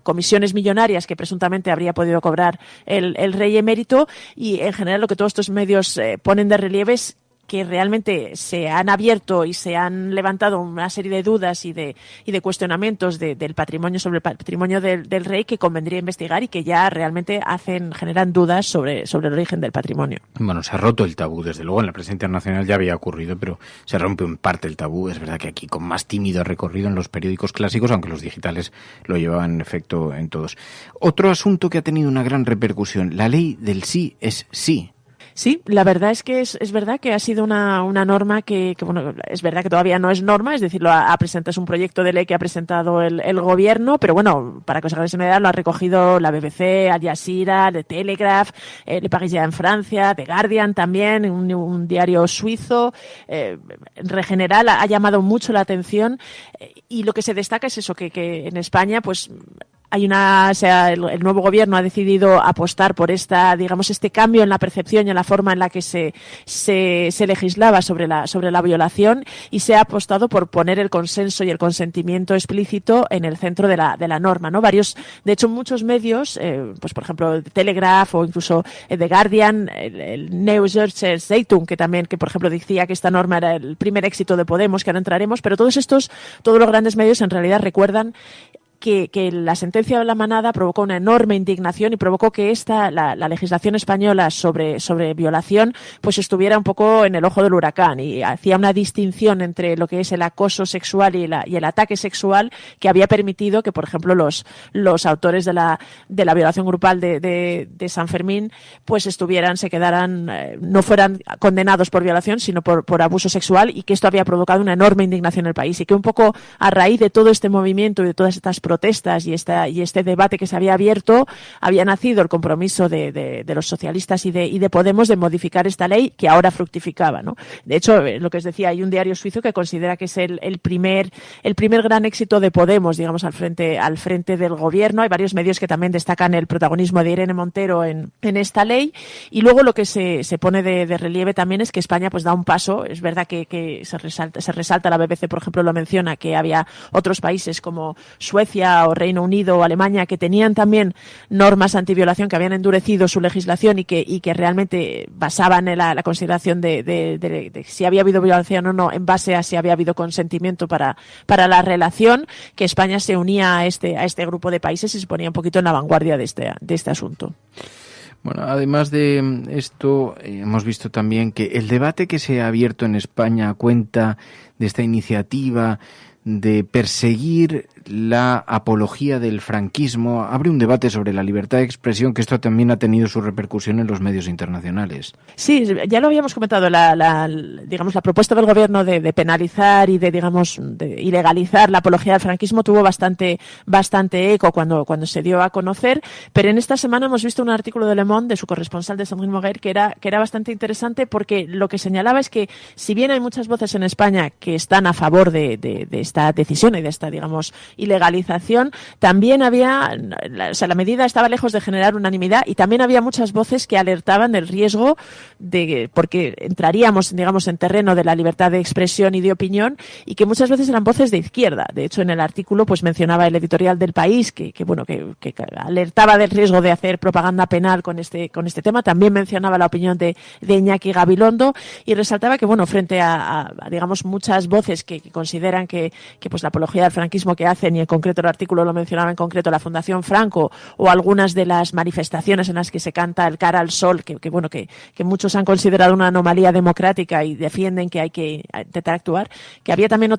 comisiones millonarias que presuntamente habría podido cobrar el rey emérito. Y en general lo que todos estos medios ponen de relieve es que realmente se han abierto y se han levantado una serie de dudas y de cuestionamientos del patrimonio, sobre el patrimonio del rey, que convendría investigar y que ya realmente generan dudas sobre el origen del patrimonio. Bueno, se ha roto el tabú, desde luego en la prensa internacional ya había ocurrido, pero se rompe en parte el tabú. Es verdad que aquí con más tímido recorrido en los periódicos clásicos, aunque los digitales lo llevaban en efecto en todos. Otro asunto que ha tenido una gran repercusión, la ley del sí es sí. Sí, la verdad es que es verdad que ha sido una norma que bueno, es verdad que todavía no es norma, es decir, es un proyecto de ley que ha presentado el gobierno, pero bueno, para que os hagáis una idea, lo ha recogido la BBC, Al Jazeera, The Telegraph, Le Parisien en Francia, The Guardian también, un diario suizo. En general ha llamado mucho la atención y lo que se destaca es eso, que en España pues el nuevo gobierno ha decidido apostar por este cambio en la percepción y en la forma en la que se legislaba sobre la violación, y se ha apostado por poner el consenso y el consentimiento explícito en el centro de la norma, ¿no? De hecho, muchos medios, pues por ejemplo Telegraph o incluso The Guardian, el Neue Zeitung, que por ejemplo decía que esta norma era el primer éxito de Podemos, que ahora entraremos, pero todos los grandes medios en realidad recuerdan que la sentencia de la Manada provocó una enorme indignación y provocó que la legislación española sobre violación pues estuviera un poco en el ojo del huracán, y hacía una distinción entre lo que es el acoso sexual y el ataque sexual, que había permitido que, por ejemplo, los autores de la violación grupal de San Fermín pues no fueran condenados por violación, sino por abuso sexual, y que esto había provocado una enorme indignación en el país, y que un poco a raíz de todo este movimiento y de todas estas protestas y este debate que se había abierto, había nacido el compromiso de los socialistas y de Podemos de modificar esta ley, que ahora fructificaba, ¿no? De hecho, lo que os decía, hay un diario suizo que considera que es el primer gran éxito de Podemos, digamos, al frente del gobierno. Hay varios medios que también destacan el protagonismo de Irene Montero en esta ley. Y luego lo que se pone de relieve también es que España pues da un paso. Es verdad que se resalta, la BBC por ejemplo lo menciona, que había otros países como Suecia o Reino Unido o Alemania que tenían también normas antiviolación, que habían endurecido su legislación y que realmente basaban en la consideración de si había habido violación o no en base a si había habido consentimiento para la relación, que España se unía a este grupo de países y se ponía un poquito en la vanguardia de este asunto. Bueno, además de esto, hemos visto también que el debate que se ha abierto en España cuenta de esta iniciativa de perseguir la apología del franquismo, abre un debate sobre la libertad de expresión, que esto también ha tenido su repercusión en los medios internacionales. Sí, ya lo habíamos comentado, la propuesta del gobierno de penalizar y de ilegalizar la apología del franquismo tuvo bastante eco cuando se dio a conocer, pero en esta semana hemos visto un artículo de Le Monde, de su corresponsal de Sandrine Moguer, que era bastante interesante, porque lo que señalaba es que, si bien hay muchas voces en España que están a favor de esta decisión y de esta, ilegalización, también había, la medida estaba lejos de generar unanimidad, y también había muchas voces que alertaban del riesgo porque entraríamos, en terreno de la libertad de expresión y de opinión, y que muchas veces eran voces de izquierda. De hecho, en el artículo pues mencionaba el editorial del País que alertaba del riesgo de hacer propaganda penal con este tema. También mencionaba la opinión de Iñaki Gabilondo, y resaltaba que, frente a muchas voces que consideran que pues la apología del franquismo que hacen, y en concreto el artículo lo mencionaba en concreto la Fundación Franco, o algunas de las manifestaciones en las que se canta el Cara al Sol, que muchos han considerado una anomalía democrática y defienden que hay que intentar actuar, que había también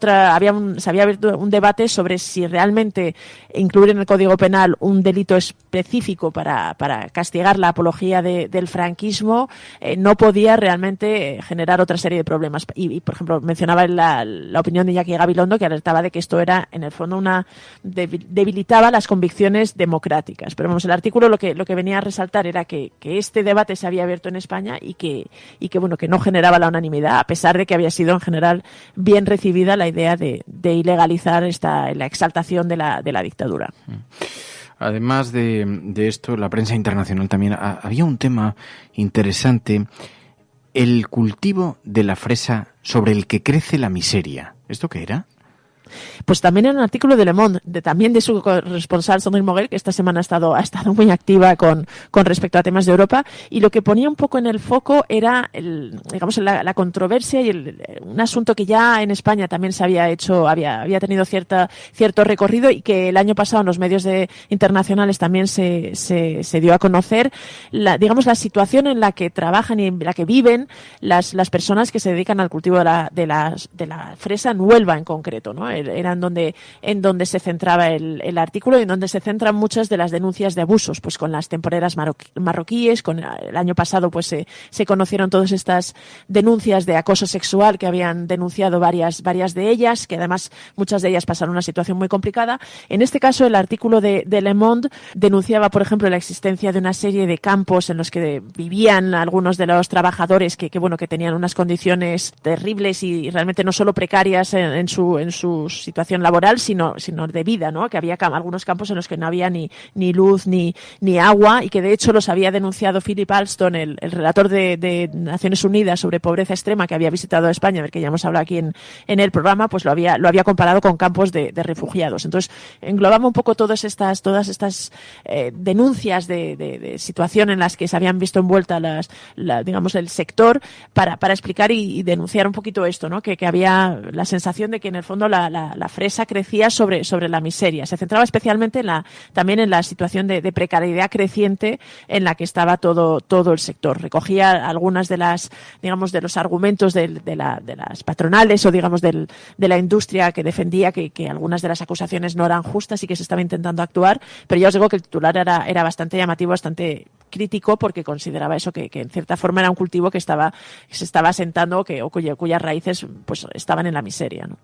se había abierto un debate sobre si realmente incluir en el Código Penal un delito específico para castigar la apología del franquismo no podía realmente generar otra serie de problemas. Y por ejemplo, mencionaba la opinión de Iñaki Gabilondo, que alertaba de que esto era, en el fondo, debilitaba las convicciones democráticas. Pero el artículo lo que venía a resaltar era que este debate se había abierto en España y que no generaba la unanimidad, a pesar de que había sido en general bien recibida la idea de ilegalizar la exaltación de la dictadura. Además de esto, la prensa internacional también había un tema interesante: el cultivo de la fresa sobre el que crece la miseria. ¿Esto qué era? Pues también en un artículo de Le Monde, también de su corresponsal Sandrine Moguer, que esta semana ha estado muy activa con respecto a temas de Europa, y lo que ponía un poco en el foco era la controversia y un asunto que ya en España también se había hecho, había tenido cierto recorrido, y que el año pasado en los medios internacionales también se dio a conocer, la situación en la que trabajan y en la que viven las personas que se dedican al cultivo de la fresa en Huelva en concreto, ¿no? Era en donde se centraba el artículo, y en donde se centran muchas de las denuncias de abusos, pues con las temporeras marroquíes. El año pasado pues se conocieron todas estas denuncias de acoso sexual que habían denunciado varias de ellas, que además muchas de ellas pasaron una situación muy complicada. En este caso, el artículo de Le Monde denunciaba, por ejemplo, la existencia de una serie de campos en los que vivían algunos de los trabajadores que tenían unas condiciones terribles y realmente no solo precarias en su su situación laboral, sino de vida, ¿no? Que había algunos campos en los que no había ni luz ni agua, y que de hecho los había denunciado Philip Alston, el relator de Naciones Unidas sobre pobreza extrema, que había visitado España, del que ya hemos hablado aquí en el programa, pues lo había comparado con campos de refugiados. Entonces englobaba un poco todas estas denuncias de situación en las que se habían visto envuelta digamos el sector, para explicar y denunciar un poquito esto, ¿no? Que había la sensación de que en el fondo la fresa crecía sobre la miseria. Se centraba especialmente también en la situación de precariedad creciente en la que estaba todo el sector. Recogía algunas de los argumentos de las patronales o digamos de la industria, que defendía que algunas de las acusaciones no eran justas y que se estaba intentando actuar, pero ya os digo que el titular era bastante llamativo, bastante crítico, porque consideraba eso, que en cierta forma era un cultivo que se estaba asentando o cuyas raíces pues estaban en la miseria, ¿no?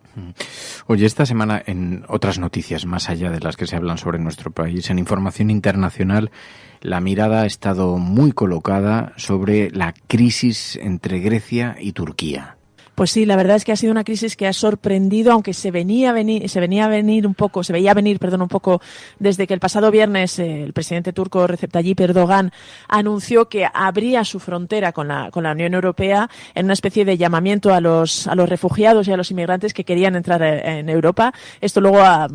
Oye, esta semana, en otras noticias más allá de las que se hablan sobre nuestro país, en información internacional, la mirada ha estado muy colocada sobre la crisis entre Grecia y Turquía. Pues sí, la verdad es que ha sido una crisis que ha sorprendido, aunque se veía venir un poco desde que el pasado viernes el presidente turco Recep Tayyip Erdogan anunció que abría su frontera con la Unión Europea en una especie de llamamiento a los refugiados y a los inmigrantes que querían entrar en Europa. Esto luego ha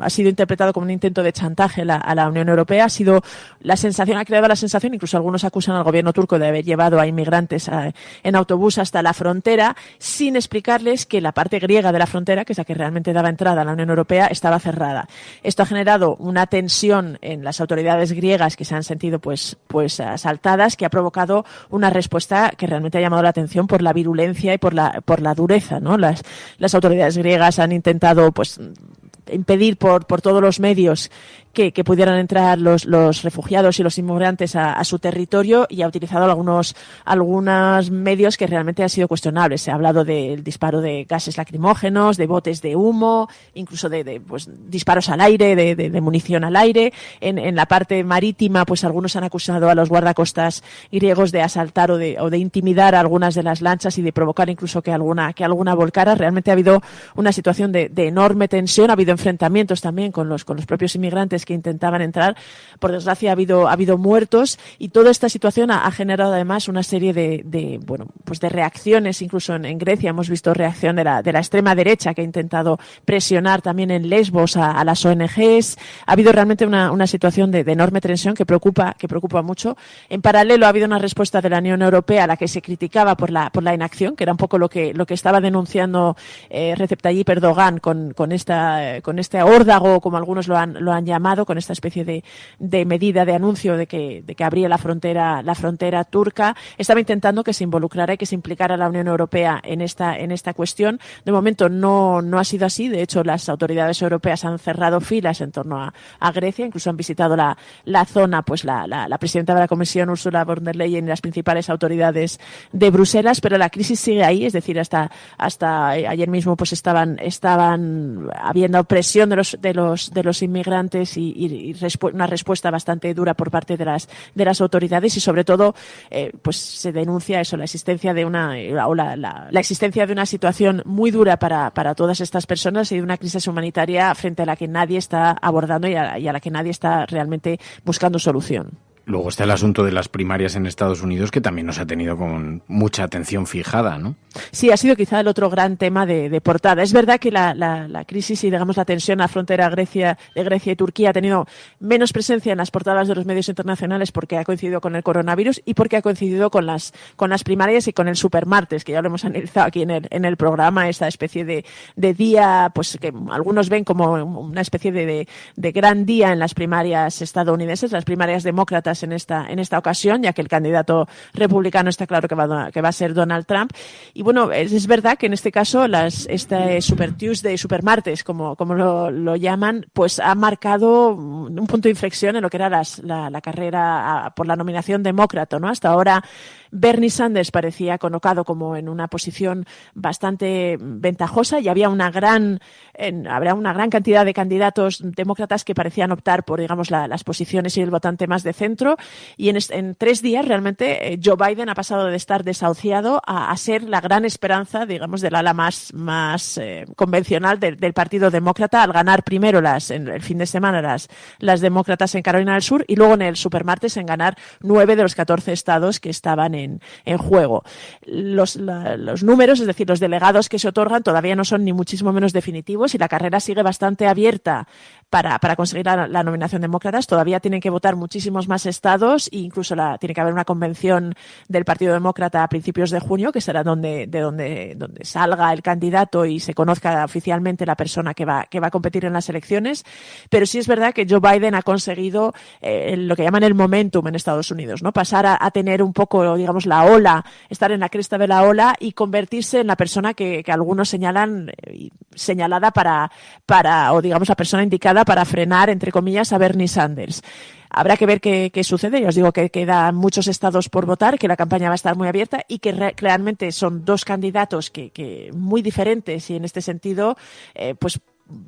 sido interpretado como un intento de chantaje a la Unión Europea. Ha creado la sensación, incluso algunos acusan al gobierno turco de haber llevado a inmigrantes en autobús hasta la frontera, sin explicarles que la parte griega de la frontera, que es la que realmente daba entrada a la Unión Europea, estaba cerrada. Esto ha generado una tensión en las autoridades griegas, que se han sentido pues asaltadas, que ha provocado una respuesta que realmente ha llamado la atención por la virulencia y por la dureza, ¿no? Las autoridades griegas han intentado pues impedir por todos los medios que pudieran entrar los refugiados y los inmigrantes a su territorio, y ha utilizado algunos medios que realmente han sido cuestionables. Se ha hablado del disparo de gases lacrimógenos, de botes de humo, incluso de disparos al aire, de munición al aire. En la parte marítima, pues algunos han acusado a los guardacostas griegos de asaltar o de intimidar a algunas de las lanchas y de provocar incluso que alguna volcara. Realmente ha habido una situación de enorme tensión. Ha habido enfrentamientos también con los propios inmigrantes que intentaban entrar. Por desgracia ha habido muertos, y toda esta situación ha generado además una serie de reacciones. Incluso en Grecia hemos visto reacción de la extrema derecha, que ha intentado presionar también en Lesbos a las ONGs. Ha habido realmente una situación de enorme tensión que preocupa mucho. En paralelo ha habido una respuesta de la Unión Europea a la que se criticaba por la inacción, que era un poco lo que estaba denunciando Recep Tayyip Erdogan con este órdago, como algunos lo han llamado, con esta especie de medida de anuncio de que abría la frontera turca. Estaba intentando que se involucrara y que se implicara la Unión Europea en esta cuestión. De momento no ha sido así. De hecho, las autoridades europeas han cerrado filas en torno a Grecia. Incluso han visitado la zona pues la presidenta de la Comisión, Ursula von der Leyen, y las principales autoridades de Bruselas, pero la crisis sigue ahí. Es decir, hasta ayer mismo pues estaban habiendo presión de los inmigrantes y una respuesta bastante dura por parte de las autoridades, y sobre todo pues se denuncia eso, la existencia de la existencia de una situación muy dura para todas estas personas, y de una crisis humanitaria frente a la que nadie está abordando y a la que nadie está realmente buscando solución. Luego está el asunto de las primarias en Estados Unidos, que también nos ha tenido con mucha atención fijada, ¿no? Sí, ha sido quizá el otro gran tema de portada. Es verdad que la crisis y, digamos, la tensión a la frontera de Grecia y Turquía ha tenido menos presencia en las portadas de los medios internacionales, porque ha coincidido con el coronavirus y porque ha coincidido con las primarias y con el supermartes, que ya lo hemos analizado aquí en el programa, esta especie de día, pues que algunos ven como una especie de gran día en las primarias estadounidenses, las primarias demócratas en esta ocasión, ya que el candidato republicano está claro que va a ser Donald Trump. Y bueno, es verdad que en este caso este Super Tuesday, Super Martes, como lo llaman, pues ha marcado un punto de inflexión en lo que era la carrera por la nominación demócrata, ¿no? Hasta ahora Bernie Sanders parecía colocado como en una posición bastante ventajosa, y había una gran cantidad de candidatos demócratas que parecían optar por, digamos, las posiciones y el votante más de centro. otro, y en 3 días realmente Joe Biden ha pasado de estar desahuciado a ser la gran esperanza, digamos, del ala más convencional del Partido Demócrata, al ganar primero el fin de semana las demócratas en Carolina del Sur y luego en el supermartes en ganar 9 de los 14 estados que estaban en juego. Los números, es decir, los delegados que se otorgan todavía no son ni muchísimo menos definitivos y la carrera sigue bastante abierta para conseguir la nominación de demócratas. Todavía tienen que votar muchísimos más estados e incluso tiene que haber una convención del Partido Demócrata a principios de junio, que será donde salga el candidato y se conozca oficialmente la persona que va a competir en las elecciones. Pero sí es verdad que Joe Biden ha conseguido lo que llaman el momentum en Estados Unidos, ¿no? Pasar a tener un poco, digamos, la ola, estar en la cresta de la ola y convertirse en la persona que algunos señalan señalada o digamos la persona indicada para frenar, entre comillas, a Bernie Sanders. Habrá que ver qué sucede. Ya os digo que quedan muchos estados por votar, que la campaña va a estar muy abierta y que realmente son 2 candidatos que muy diferentes y en este sentido, pues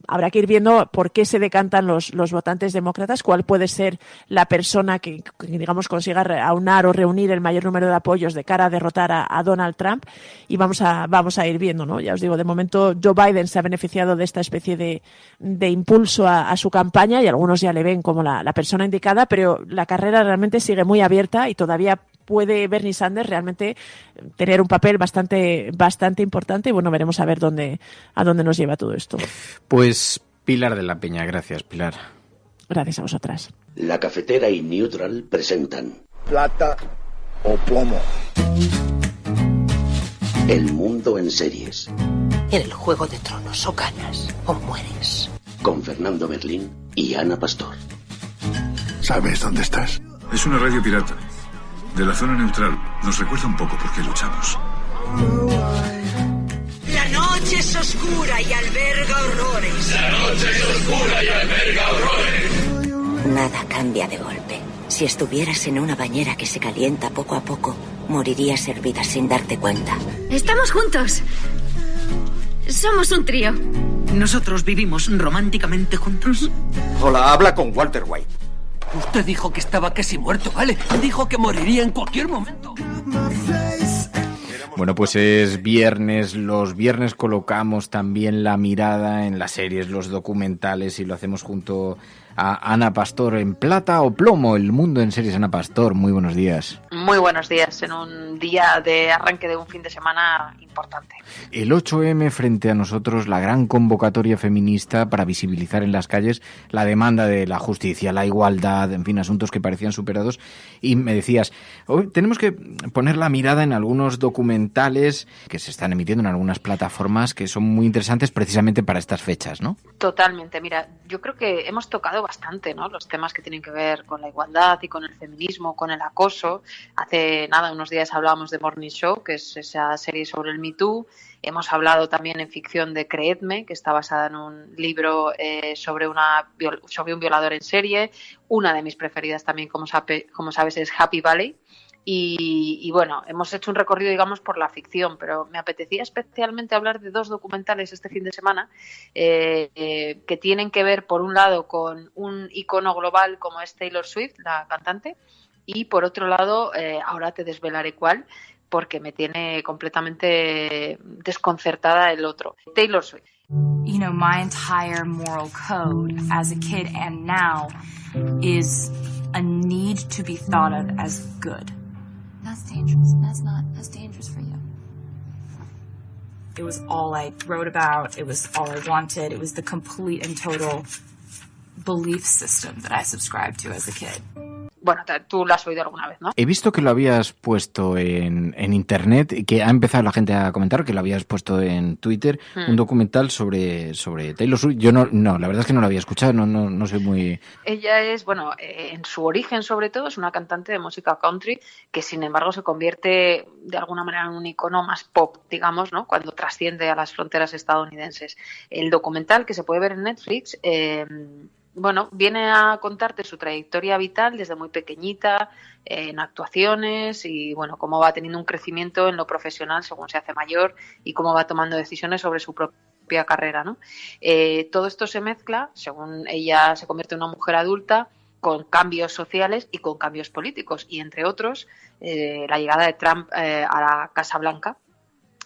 habrá que ir viendo por qué se decantan los votantes demócratas, cuál puede ser la persona que digamos consiga aunar o reunir el mayor número de apoyos de cara a derrotar a Donald Trump, y vamos a ir viendo, ¿no? Ya os digo, de momento Joe Biden se ha beneficiado de esta especie de impulso a su campaña y algunos ya le ven como la persona indicada, pero la carrera realmente sigue muy abierta y todavía puede Bernie Sanders realmente tener un papel bastante importante y bueno, veremos a ver a dónde nos lleva todo esto. Pues Pilar de la Peña, gracias Pilar. Gracias a vosotras. La Cafetera y Neutral presentan Plata o plomo. El mundo en series. En el Juego de Tronos o ganas o mueres. Con Fernando Berlín y Ana Pastor. ¿Sabes dónde estás? Es una radio pirata. De la zona neutral. Nos recuerda un poco por qué luchamos. La noche es oscura y alberga horrores. La noche es oscura y alberga horrores. Nada cambia de golpe. Si estuvieras en una bañera que se calienta poco a poco, morirías hervida sin darte cuenta. Estamos juntos. Somos un trío. Nosotros vivimos románticamente juntos. Hola, habla con Walter White. Usted dijo que estaba casi muerto, ¿vale? Dijo que moriría en cualquier momento. Bueno, pues es viernes. Los viernes colocamos también la mirada en las series, los documentales, y lo hacemos junto a Ana Pastor en Plata o Plomo, el mundo en series. Ana Pastor, muy buenos días. Muy buenos días, en un día de arranque de un fin de semana importante. El 8M frente a nosotros, la gran convocatoria feminista para visibilizar en las calles la demanda de la justicia, la igualdad, en fin, asuntos que parecían superados. Y me decías, hoy tenemos que poner la mirada en algunos documentales que se están emitiendo en algunas plataformas que son muy interesantes precisamente para estas fechas, ¿no? Totalmente. Mira, yo creo que hemos tocado bastante, ¿no?, los temas que tienen que ver con la igualdad y con el feminismo, con el acoso. Hace nada, unos días hablábamos de Morning Show, que es esa serie sobre el Me Too. Hemos hablado también en ficción de Creedme, que está basada en un libro sobre un violador en serie. Una de mis preferidas también, como sabes, es Happy Valley. Y bueno, hemos hecho un recorrido, digamos, por la ficción, pero me apetecía especialmente hablar de 2 documentales este fin de semana que tienen que ver, por un lado, con un icono global como es Taylor Swift, la cantante, y por otro lado, ahora te desvelaré cuál, porque me tiene completamente desconcertada el otro. Taylor Swift. You know, my entire moral code as a kid and now is a need to be thought of as good. That's dangerous. That's dangerous for you. It was all I wrote about. It was all I wanted. It was the complete and total belief system that I subscribed to as a kid. Bueno, tú lo has oído alguna vez, ¿no? He visto que lo habías puesto en internet y que ha empezado la gente a comentar que lo habías puesto en Twitter, un documental sobre Taylor Swift. Yo no, la verdad es que no lo había escuchado, no soy muy... Ella es, bueno, en su origen sobre todo, es una cantante de música country que sin embargo se convierte de alguna manera en un icono más pop, digamos, ¿no?, cuando trasciende a las fronteras estadounidenses. El documental, que se puede ver en Netflix, bueno, viene a contarte su trayectoria vital desde muy pequeñita, en actuaciones y, bueno, cómo va teniendo un crecimiento en lo profesional según se hace mayor y cómo va tomando decisiones sobre su propia carrera, ¿no? Todo esto se mezcla, según ella se convierte en una mujer adulta, con cambios sociales y con cambios políticos, y entre otros la llegada de Trump a la Casa Blanca,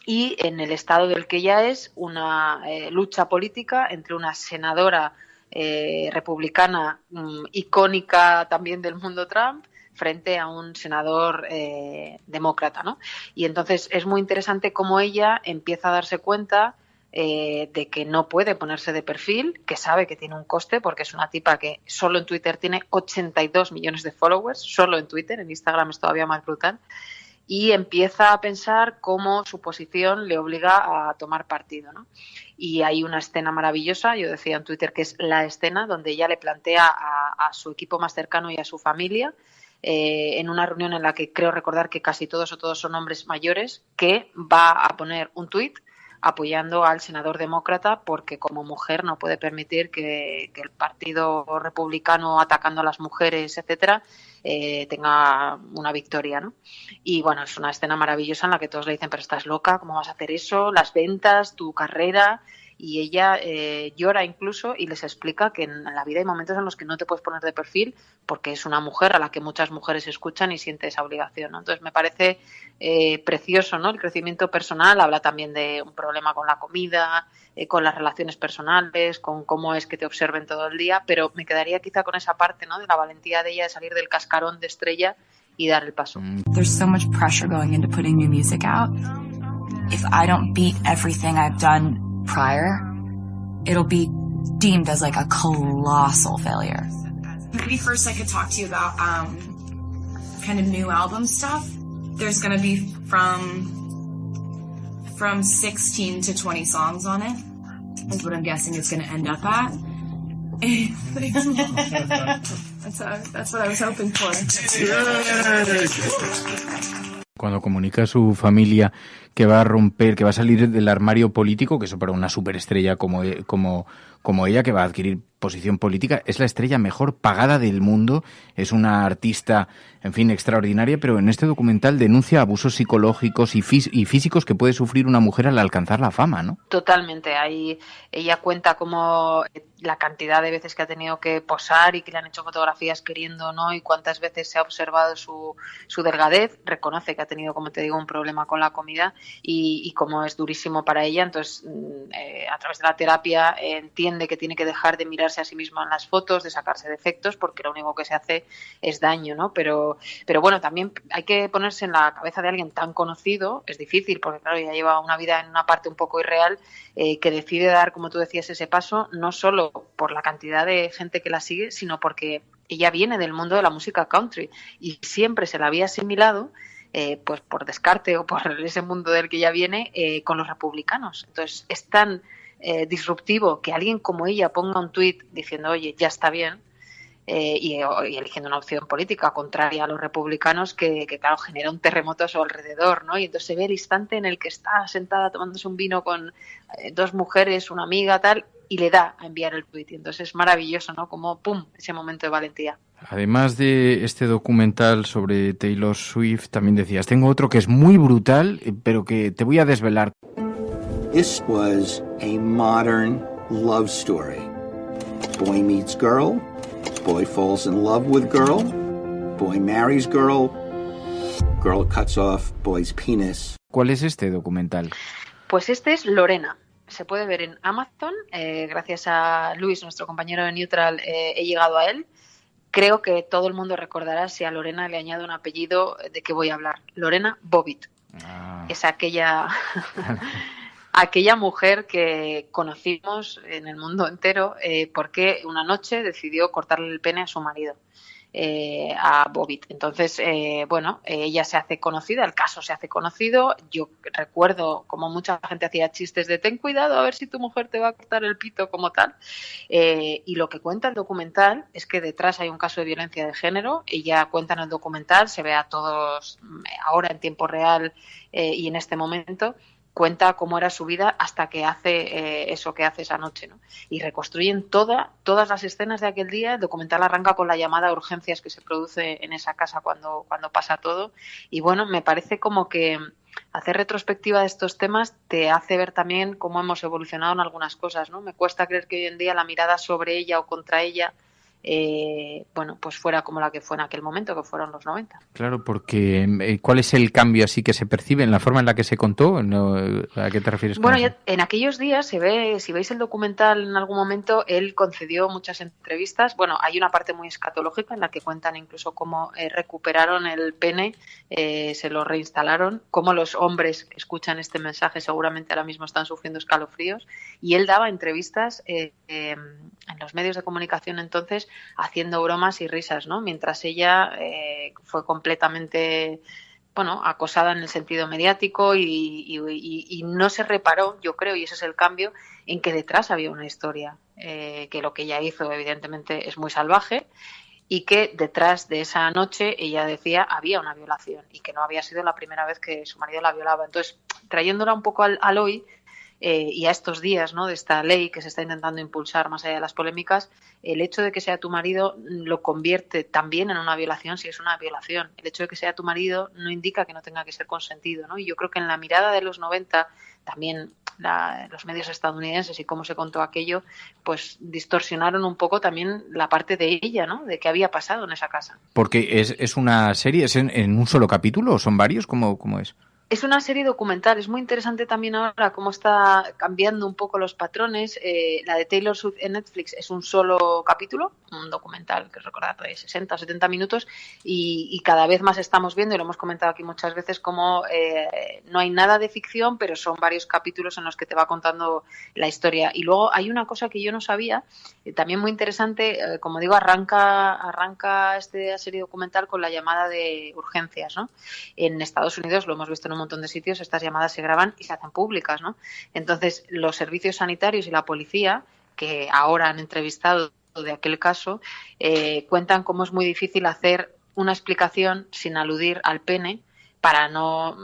y en el estado del que ya es una lucha política entre una senadora republicana icónica también del mundo Trump frente a un senador demócrata, ¿no? Y entonces es muy interesante cómo ella empieza a darse cuenta de que no puede ponerse de perfil, que sabe que tiene un coste, porque es una tipa que solo en Twitter tiene 82 millones de followers, solo en Twitter, en Instagram es todavía más brutal, y empieza a pensar cómo su posición le obliga a tomar partido, ¿no? Y hay una escena maravillosa, yo decía en Twitter que es la escena donde ella le plantea a su equipo más cercano y a su familia, en una reunión en la que creo recordar que casi todos son hombres mayores, que va a poner un tuit apoyando al senador demócrata, porque como mujer no puede permitir que el partido republicano, atacando a las mujeres, etcétera, tenga una victoria, ¿no? Y bueno, es una escena maravillosa en la que todos le dicen, pero estás loca, ¿cómo vas a hacer eso? Las ventas, tu carrera. Y ella llora incluso y les explica que en la vida hay momentos en los que no te puedes poner de perfil porque es una mujer a la que muchas mujeres escuchan y siente esa obligación, ¿no? Entonces me parece precioso, ¿no? El crecimiento personal. Habla también de un problema con la comida, con las relaciones personales, con cómo es que te observen todo el día, pero me quedaría quizá con esa parte, ¿no? De la valentía de ella de salir del cascarón de estrella y dar el paso. There's so much pressure going into putting new music out. If I don't beat everything I've done prior, it'll be deemed as like a colossal failure. Maybe first I could talk to you about kind of new album stuff. There's going to be from 16 to 20 songs on it, is what I'm guessing it's going to end up at. That's what I was hoping for. Cuando comunica a su familia que va a romper, que va a salir del armario político, que eso para una superestrella como ella, que va a adquirir posición política, es la estrella mejor pagada del mundo, es una artista, en fin, extraordinaria, pero en este documental denuncia abusos psicológicos y físicos que puede sufrir una mujer al alcanzar la fama, ¿no? Totalmente. Ahí ella cuenta cómo la cantidad de veces que ha tenido que posar y que le han hecho fotografías queriendo, ¿no? Y cuántas veces se ha observado su delgadez. Reconoce que ha tenido, como te digo, un problema con la comida y cómo es durísimo para ella. Entonces, a través de la terapia entiende que tiene que dejar de mirarse a sí misma en las fotos, de sacarse defectos, porque lo único que se hace es daño, ¿no? Pero bueno, también hay que ponerse en la cabeza de alguien tan conocido. Es difícil porque, claro, ya lleva una vida en una parte un poco irreal, que decide dar, como tú decías, ese paso, no solo por la cantidad de gente que la sigue, sino porque ella viene del mundo de la música country y siempre se la había asimilado, pues por descarte o por ese mundo del que ella viene, con los republicanos. Entonces es tan disruptivo que alguien como ella ponga un tuit diciendo, oye, ya está bien, y eligiendo una opción política contraria a los republicanos que claro, genera un terremoto a su alrededor, ¿no? Y entonces se ve el instante en el que está sentada tomándose un vino con dos mujeres, una amiga, tal, y le da a enviar el tuit. Y entonces es maravilloso, ¿no? Como ¡pum!, ese momento de valentía. Además de este documental sobre Taylor Swift, también decías, tengo otro que es muy brutal, pero que te voy a desvelar. This was a modern love story. Boy meets girl, boy falls in love with girl, boy marries girl, girl cuts off boy's penis. ¿Cuál es este documental? Pues este es Lorena. Se puede ver en Amazon. Gracias a Luis, nuestro compañero de Neutral, he llegado a él. Creo que todo el mundo recordará si a Lorena le añado un apellido de que voy a hablar. Lorena Bobbitt. Es aquella mujer que conocimos en el mundo entero porque una noche decidió cortarle el pene a su marido, a Bobbitt. Entonces, ella se hace conocida, el caso se hace conocido. Yo recuerdo como mucha gente hacía chistes de ten cuidado a ver si tu mujer te va a cortar el pito como tal. Y lo que cuenta el documental es que detrás hay un caso de violencia de género. Ella cuenta en el documental, se ve a todos ahora en tiempo real y en este momento. Cuenta cómo era su vida hasta que hace eso que hace esa noche, ¿no? Y reconstruyen todas las escenas de aquel día. El documental arranca con la llamada a urgencias que se produce en esa casa cuando pasa todo. Y bueno, me parece como que hacer retrospectiva de estos temas te hace ver también cómo hemos evolucionado en algunas cosas, ¿no? Me cuesta creer que hoy en día la mirada sobre ella o contra ella bueno, pues fuera como la que fue en aquel momento, que fueron los 90. Claro, porque ¿cuál es el cambio así que se percibe en la forma en la que se contó? ¿No? ¿A qué te refieres con eso? Bueno, en aquellos días se ve, si veis el documental en algún momento, él concedió muchas entrevistas. Bueno, hay una parte muy escatológica en la que cuentan incluso cómo recuperaron el pene, se lo reinstalaron, cómo los hombres que escuchan este mensaje seguramente ahora mismo están sufriendo escalofríos, y él daba entrevistas en los medios de comunicación entonces haciendo bromas y risas, ¿no? Mientras ella fue completamente, bueno, acosada en el sentido mediático y no se reparó, yo creo, y ese es el cambio, en que detrás había una historia, que lo que ella hizo evidentemente es muy salvaje, y que detrás de esa noche ella decía había una violación y que no había sido la primera vez que su marido la violaba. Entonces, trayéndola un poco al hoy, y a estos días, ¿no?, de esta ley que se está intentando impulsar más allá de las polémicas, el hecho de que sea tu marido lo convierte también en una violación si es una violación. El hecho de que sea tu marido no indica que no tenga que ser consentido, ¿no? Y yo creo que en la mirada de los 90 también los medios estadounidenses y cómo se contó aquello, pues distorsionaron un poco también la parte de ella, ¿no?, de qué había pasado en esa casa. Porque es una serie, ¿es en un solo capítulo o son varios? ¿Cómo es? Es una serie documental, es muy interesante también ahora cómo está cambiando un poco los patrones. La de Taylor Swift en Netflix es un solo capítulo, un documental que recordad de 60 o 70 minutos, y cada vez más estamos viendo, y lo hemos comentado aquí muchas veces, cómo no hay nada de ficción, pero son varios capítulos en los que te va contando la historia. Y luego hay una cosa que yo no sabía, también muy interesante, como digo, arranca esta serie documental con la llamada de urgencias, ¿no? En Estados Unidos, lo hemos visto en un montón de sitios, estas llamadas se graban y se hacen públicas, ¿no? Entonces, los servicios sanitarios y la policía, que ahora han entrevistado de aquel caso, cuentan cómo es muy difícil hacer una explicación sin aludir al pene, para no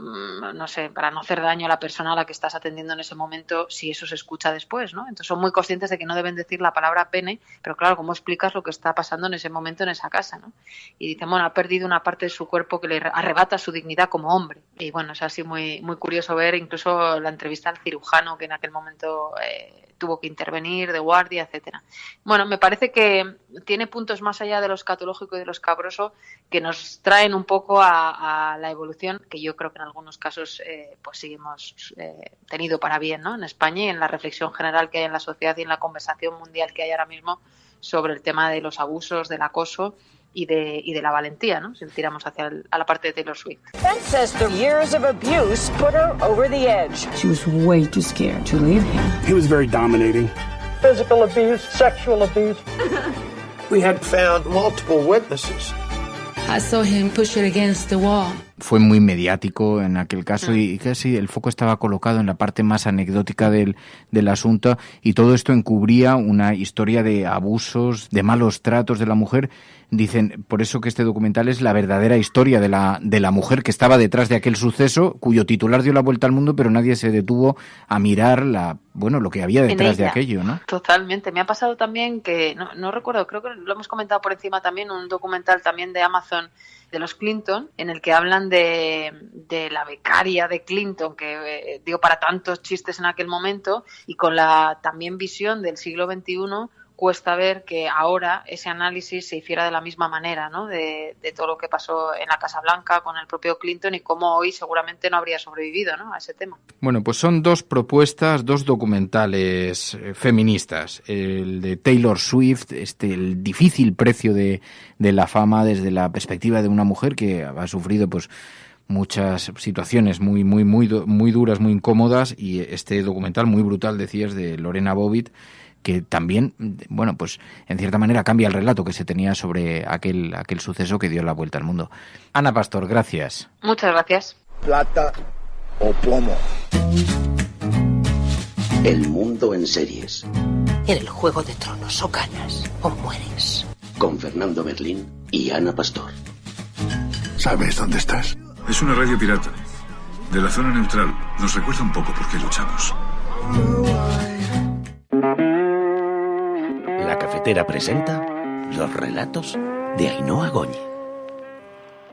hacer daño a la persona a la que estás atendiendo en ese momento, si eso se escucha después, ¿no? Entonces son muy conscientes de que no deben decir la palabra pene, pero claro, ¿cómo explicas lo que está pasando en ese momento en esa casa, ¿no? Y dicen, bueno, ha perdido una parte de su cuerpo que le arrebata su dignidad como hombre. Y bueno, es así muy, muy curioso ver incluso la entrevista al cirujano que en aquel momento tuvo que intervenir de guardia, etcétera. Bueno, me parece que tiene puntos más allá de lo escatológico y de lo escabroso que nos traen un poco a la evolución que yo creo que en algunos casos pues sí hemos tenido para bien, ¿no?, en España, y en la reflexión general que hay en la sociedad y en la conversación mundial que hay ahora mismo sobre el tema de los abusos, del acoso y de la valentía, ¿no?, si tiramos a la parte de Taylor Swift. Ben says the years of abuse put her over the edge. She was way too scared to leave him. He was very dominating. Physical abuse, sexual abuse. We had found multiple witnesses. I saw him push it against the wall. Fue muy mediático en aquel caso y casi el foco estaba colocado en la parte más anecdótica del asunto, y todo esto encubría una historia de abusos, de malos tratos de la mujer. Dicen, por eso que este documental es la verdadera historia de la mujer que estaba detrás de aquel suceso, cuyo titular dio la vuelta al mundo, pero nadie se detuvo a mirar lo que había detrás de aquello, ¿no? Totalmente. Me ha pasado también que, no recuerdo, creo que lo hemos comentado por encima también, un documental también de Amazon de los Clinton, en el que hablan de la becaria de Clinton, que dio para tantos chistes en aquel momento, y con la también visión del siglo XXI, cuesta ver que ahora ese análisis se hiciera de la misma manera, ¿no?, de todo lo que pasó en la Casa Blanca con el propio Clinton y cómo hoy seguramente no habría sobrevivido, ¿no?, a ese tema. Bueno, pues son dos propuestas, dos documentales feministas. El de Taylor Swift, el difícil precio de la fama desde la perspectiva de una mujer que ha sufrido pues muchas situaciones muy muy muy muy duras, muy incómodas, y este documental muy brutal, decías, de Lorena Bobbitt, que también, bueno, pues en cierta manera cambia el relato que se tenía sobre aquel suceso que dio la vuelta al mundo. Ana Pastor, gracias. Muchas gracias. Plata o plomo. El mundo en series. En el Juego de Tronos, o ganas o mueres. Con Fernando Berlín y Ana Pastor. ¿Sabes dónde estás? Es una radio pirata. De la zona neutral. Nos recuerda un poco por qué luchamos. La Cafetera presenta los relatos de Ainhoa Goñi.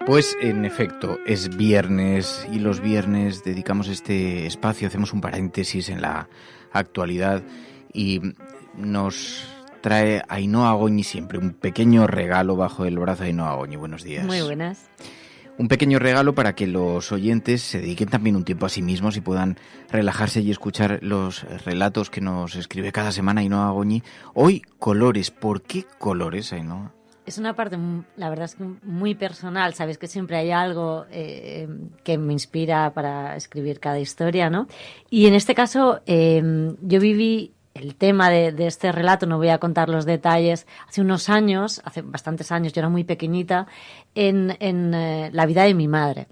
Pues en efecto, es viernes y los viernes dedicamos este espacio, hacemos un paréntesis en la actualidad y nos trae Ainhoa Goñi siempre, un pequeño regalo bajo el brazo de Ainhoa Goñi. Buenos días. Muy buenas. Un pequeño regalo para que los oyentes se dediquen también un tiempo a sí mismos y puedan relajarse y escuchar los relatos que nos escribe cada semana Ainhoa Goñi. Hoy, colores. ¿Por qué colores, Ainhoa? Es una parte, la verdad es que muy personal. Sabes que siempre hay algo que me inspira para escribir cada historia, ¿no? Y en este caso, yo viví el tema de este relato, no voy a contar los detalles, hace unos años, hace bastantes años, yo era muy pequeñita, en la vida de mi madre.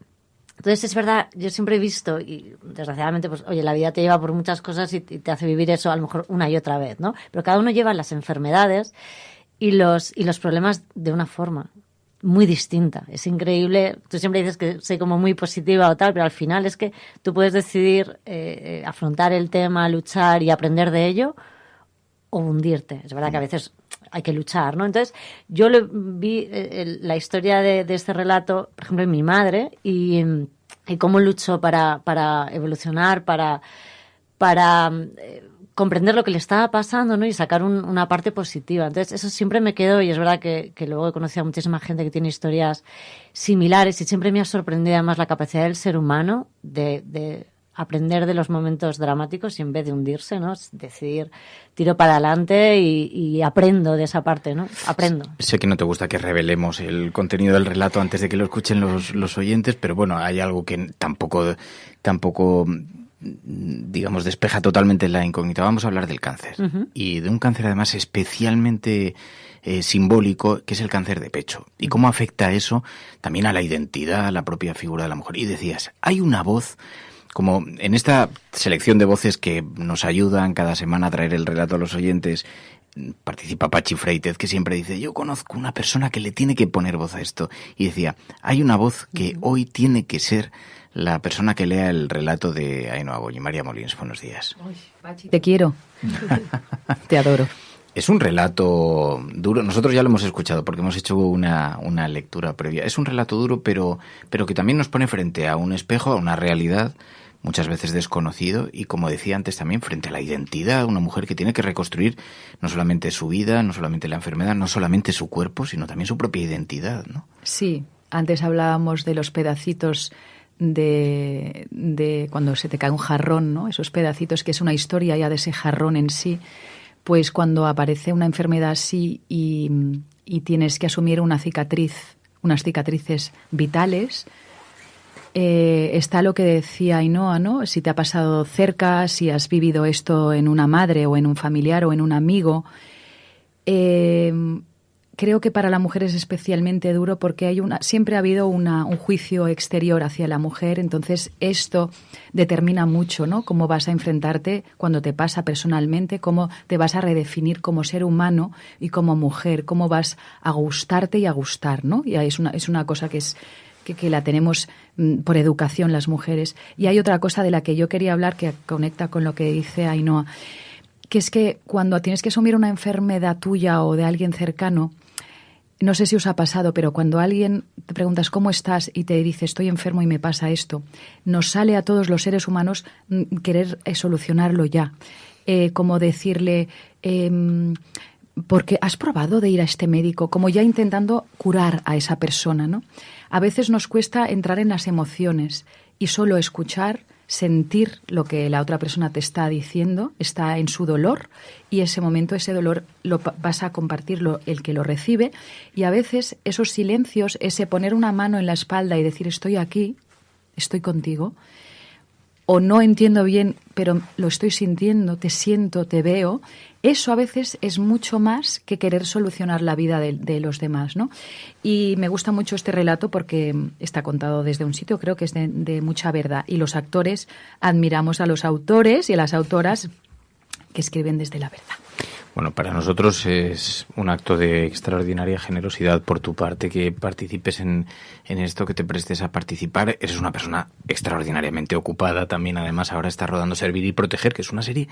Entonces, es verdad, yo siempre he visto, y desgraciadamente, pues, oye, la vida te lleva por muchas cosas y te hace vivir eso a lo mejor una y otra vez, ¿no? Pero cada uno lleva las enfermedades y los problemas de una forma muy distinta. Es increíble. Tú siempre dices que soy como muy positiva o tal, pero al final es que tú puedes decidir afrontar el tema, luchar y aprender de ello o hundirte. Es verdad que a veces hay que luchar, ¿no? Entonces, yo vi la historia de este relato, por ejemplo, en mi madre y cómo luchó para evolucionar, para comprender lo que le estaba pasando, ¿no? Y sacar una parte positiva. Entonces, eso siempre me quedó y es verdad que luego he conocido a muchísima gente que tiene historias similares y siempre me ha sorprendido además la capacidad del ser humano de aprender de los momentos dramáticos y en vez de hundirse, ¿no? Decidir, tiro para adelante y aprendo de esa parte, ¿no? Aprendo. Sé que no te gusta que revelemos el contenido del relato antes de que lo escuchen los oyentes, pero bueno, hay algo que tampoco digamos, despeja totalmente la incógnita. Vamos a hablar del cáncer. Uh-huh. Y de un cáncer además especialmente simbólico, que es el cáncer de pecho. Y cómo afecta eso también a la identidad, a la propia figura de la mujer. Y decías, hay una voz, como en esta selección de voces que nos ayudan cada semana a traer el relato a los oyentes, participa Pachi Freites, que siempre dice, yo conozco una persona que le tiene que poner voz a esto. Y decía, hay una voz que hoy tiene que ser la persona que lea el relato de Ainhoa Goñi. María Molins, buenos días. Te quiero. Te adoro. Es un relato duro. Nosotros ya lo hemos escuchado porque hemos hecho una lectura previa. Es un relato duro, pero que también nos pone frente a un espejo, a una realidad muchas veces desconocido y, como decía antes, también frente a la identidad, una mujer que tiene que reconstruir no solamente su vida, no solamente la enfermedad, no solamente su cuerpo, sino también su propia identidad, ¿no? Sí, antes hablábamos de los pedacitos de cuando se te cae un jarrón, ¿no? Esos pedacitos, que es una historia ya de ese jarrón en sí. Pues cuando aparece una enfermedad así y tienes que asumir unas cicatrices vitales, está lo que decía Ainhoa, ¿no? Si te ha pasado cerca, si has vivido esto en una madre o en un familiar o en un amigo. Creo que para la mujer es especialmente duro porque siempre ha habido un juicio exterior hacia la mujer, entonces esto determina mucho, ¿no? Cómo vas a enfrentarte cuando te pasa personalmente, cómo te vas a redefinir como ser humano y como mujer, cómo vas a gustarte y a gustar, ¿no? Y es una cosa que la tenemos por educación las mujeres. Y hay otra cosa de la que yo quería hablar que conecta con lo que dice Ainhoa, que es que cuando tienes que asumir una enfermedad tuya o de alguien cercano, no sé si os ha pasado, pero cuando alguien te preguntas ¿cómo estás? Y te dice estoy enfermo y me pasa esto, nos sale a todos los seres humanos querer solucionarlo ya. Como decirle, porque has probado de ir a este médico, como ya intentando curar a esa persona, ¿no? A veces nos cuesta entrar en las emociones y solo escuchar, sentir lo que la otra persona te está diciendo, está en su dolor y ese momento, ese dolor lo vas a compartirlo el que lo recibe, y a veces esos silencios, ese poner una mano en la espalda y decir estoy aquí, estoy contigo, o no entiendo bien pero lo estoy sintiendo, te siento, te veo, eso a veces es mucho más que querer solucionar la vida de los demás, ¿no? Y me gusta mucho este relato porque está contado desde un sitio, creo que es de mucha verdad. Y los actores admiramos a los autores y a las autoras que escriben desde la verdad. Bueno, para nosotros es un acto de extraordinaria generosidad por tu parte que participes en esto, que te prestes a participar. Eres una persona extraordinariamente ocupada también. Además, ahora está rodando Servir y Proteger, que es una serie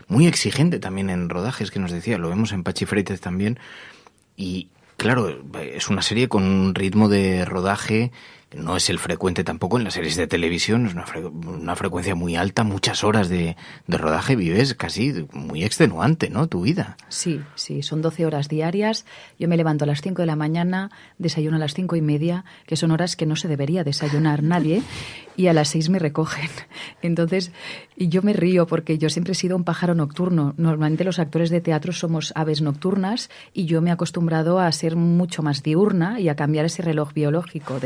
muy exigente también en rodajes, que nos decía. Lo vemos en Pachi Freites también. Y claro, es una serie con un ritmo de rodaje no es el frecuente tampoco en las series de televisión, es una frecuencia muy alta, muchas horas de rodaje, vives casi muy extenuante, ¿no?, tu vida. Sí, son 12 horas diarias, yo me levanto a las 5 de la mañana, desayuno a las 5:30, que son horas que no se debería desayunar nadie, y a las 6 me recogen. Entonces, y yo me río porque yo siempre he sido un pájaro nocturno. Normalmente los actores de teatro somos aves nocturnas y yo me he acostumbrado a ser mucho más diurna y a cambiar ese reloj biológico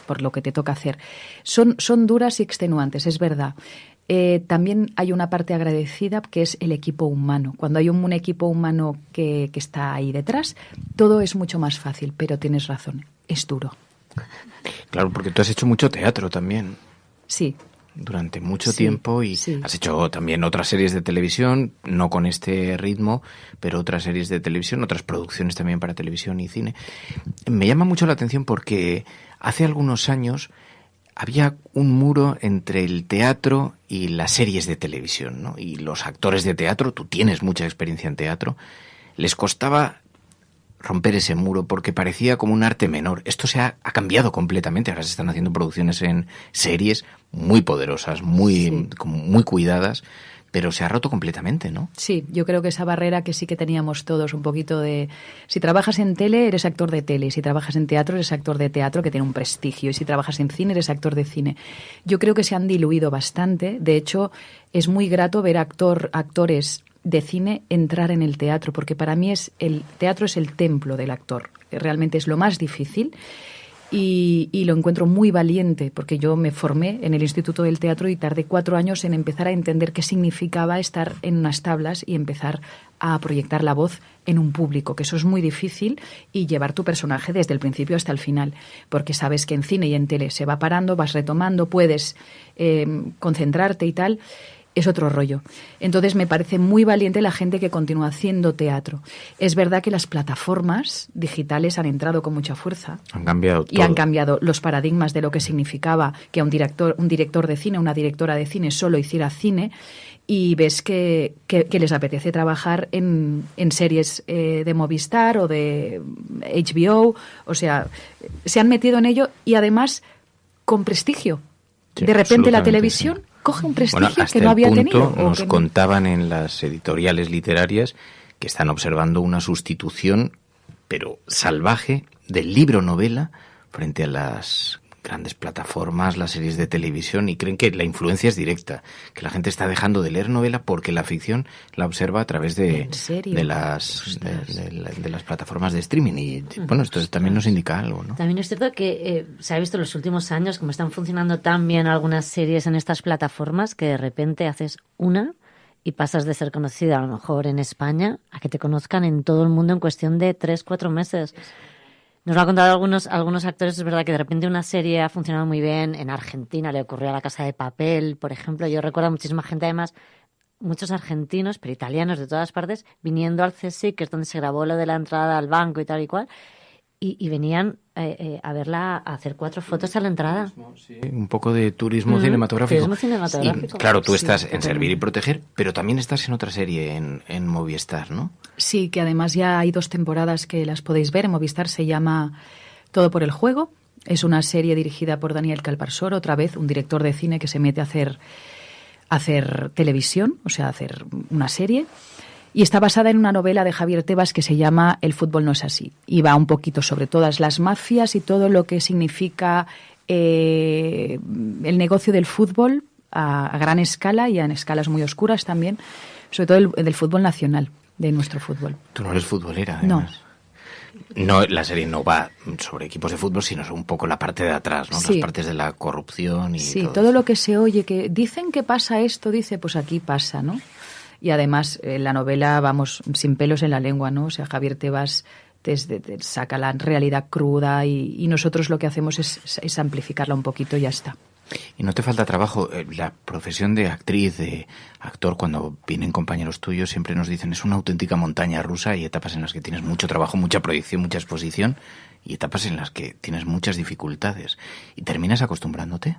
por lo que te toca hacer. Son duras y extenuantes, es verdad. También hay una parte agradecida que es el equipo humano. Cuando hay un equipo humano que está ahí detrás, todo es mucho más fácil, pero tienes razón, es duro. Claro, porque tú has hecho mucho teatro también. Sí. Durante mucho tiempo y has hecho también otras series de televisión, no con este ritmo, pero otras series de televisión, otras producciones también para televisión y cine. Me llama mucho la atención porque hace algunos años había un muro entre el teatro y las series de televisión, ¿no? Y los actores de teatro, tú tienes mucha experiencia en teatro, les costaba romper ese muro porque parecía como un arte menor. Esto se ha cambiado completamente. Ahora se están haciendo producciones en series muy poderosas, muy cuidadas, pero se ha roto completamente, ¿no? Sí, yo creo que esa barrera que sí que teníamos todos, un poquito de... Si trabajas en tele, eres actor de tele. Si trabajas en teatro, eres actor de teatro, que tiene un prestigio. Y si trabajas en cine, eres actor de cine. Yo creo que se han diluido bastante. De hecho, es muy grato ver actores de cine entrar en el teatro, porque para mí el teatro es el templo del actor. Realmente es lo más difícil. Y lo encuentro muy valiente, porque yo me formé en el Instituto del Teatro y tardé 4 años en empezar a entender qué significaba estar en unas tablas y empezar a proyectar la voz en un público, que eso es muy difícil, y llevar tu personaje desde el principio hasta el final, porque sabes que en cine y en tele se va parando, vas retomando, puedes concentrarte y tal. Es otro rollo. Entonces me parece muy valiente la gente que continúa haciendo teatro. Es verdad que las plataformas digitales han entrado con mucha fuerza. Han cambiado todo. Y han cambiado los paradigmas de lo que significaba que un director de cine, una directora de cine solo hiciera cine, y ves que les apetece trabajar en series de Movistar o de HBO. O sea, se han metido en ello y además con prestigio. Sí, de repente la televisión coge un prestigio que no había tenido. Nos contaban en las editoriales literarias que están observando una sustitución, pero salvaje, del libro-novela frente a las grandes plataformas, las series de televisión, y creen que la influencia es directa, que la gente está dejando de leer novela porque la ficción la observa a través de las plataformas de streaming. Y bueno, esto también nos indica algo, ¿no? También es cierto que se ha visto en los últimos años como están funcionando tan bien algunas series en estas plataformas que de repente haces una y pasas de ser conocida a lo mejor en España a que te conozcan en todo el mundo en cuestión de 3-4 meses. Nos lo han contado algunos actores. Es verdad que de repente una serie ha funcionado muy bien. En Argentina le ocurrió a La Casa de Papel, por ejemplo. Yo recuerdo a muchísima gente, además, muchos argentinos, pero italianos de todas partes, viniendo al CSIC, que es donde se grabó lo de la entrada al banco y tal y cual, y venían a verla, a hacer 4 fotos a la entrada. Sí, un poco de turismo cinematográfico. Turismo cinematográfico. Y, claro, tú estás en Servir y Proteger, pero también estás en otra serie en Movistar, ¿no? Sí, que además ya hay 2 temporadas que las podéis ver. En Movistar se llama Todo por el Juego. Es una serie dirigida por Daniel Calparsoro, otra vez un director de cine que se mete a hacer televisión, o sea, a hacer una serie. Y está basada en una novela de Javier Tebas que se llama El fútbol no es así. Y va un poquito sobre todas las mafias y todo lo que significa el negocio del fútbol a gran escala y en escalas muy oscuras también, sobre todo el del fútbol nacional, de nuestro fútbol. Tú no eres futbolera, además. No, la serie no va sobre equipos de fútbol, sino un poco la parte de atrás, ¿no? Sí. Las partes de la corrupción y todo lo que se oye, que dicen que pasa esto, dice, pues aquí pasa, ¿no? Y además, en la novela, vamos, sin pelos en la lengua, ¿no? O sea, Javier Tebas te saca la realidad cruda y nosotros lo que hacemos es amplificarla un poquito y ya está. ¿Y no te falta trabajo? La profesión de actriz, de actor, cuando vienen compañeros tuyos, siempre nos dicen, es una auténtica montaña rusa. Hay etapas en las que tienes mucho trabajo, mucha proyección, mucha exposición, y etapas en las que tienes muchas dificultades. ¿Y terminas acostumbrándote?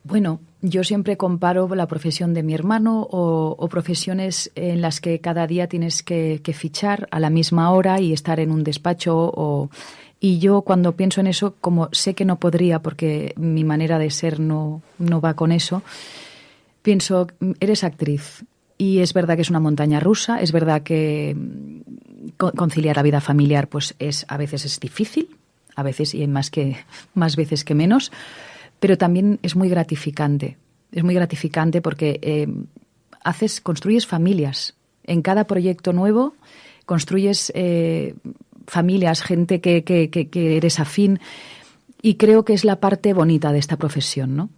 Bueno, yo siempre comparo la profesión de mi hermano o profesiones en las que cada día tienes que fichar a la misma hora y estar en un despacho Y yo cuando pienso en eso, como sé que no podría porque mi manera de ser no va con eso, pienso, eres actriz. Y es verdad que es una montaña rusa, es verdad que conciliar la vida familiar pues a veces es difícil, a veces y más veces que menos, pero también es muy gratificante. Es muy gratificante porque construyes familias. En cada proyecto nuevo construyes familias, gente que eres afín, y creo que es la parte bonita de esta profesión, ¿no?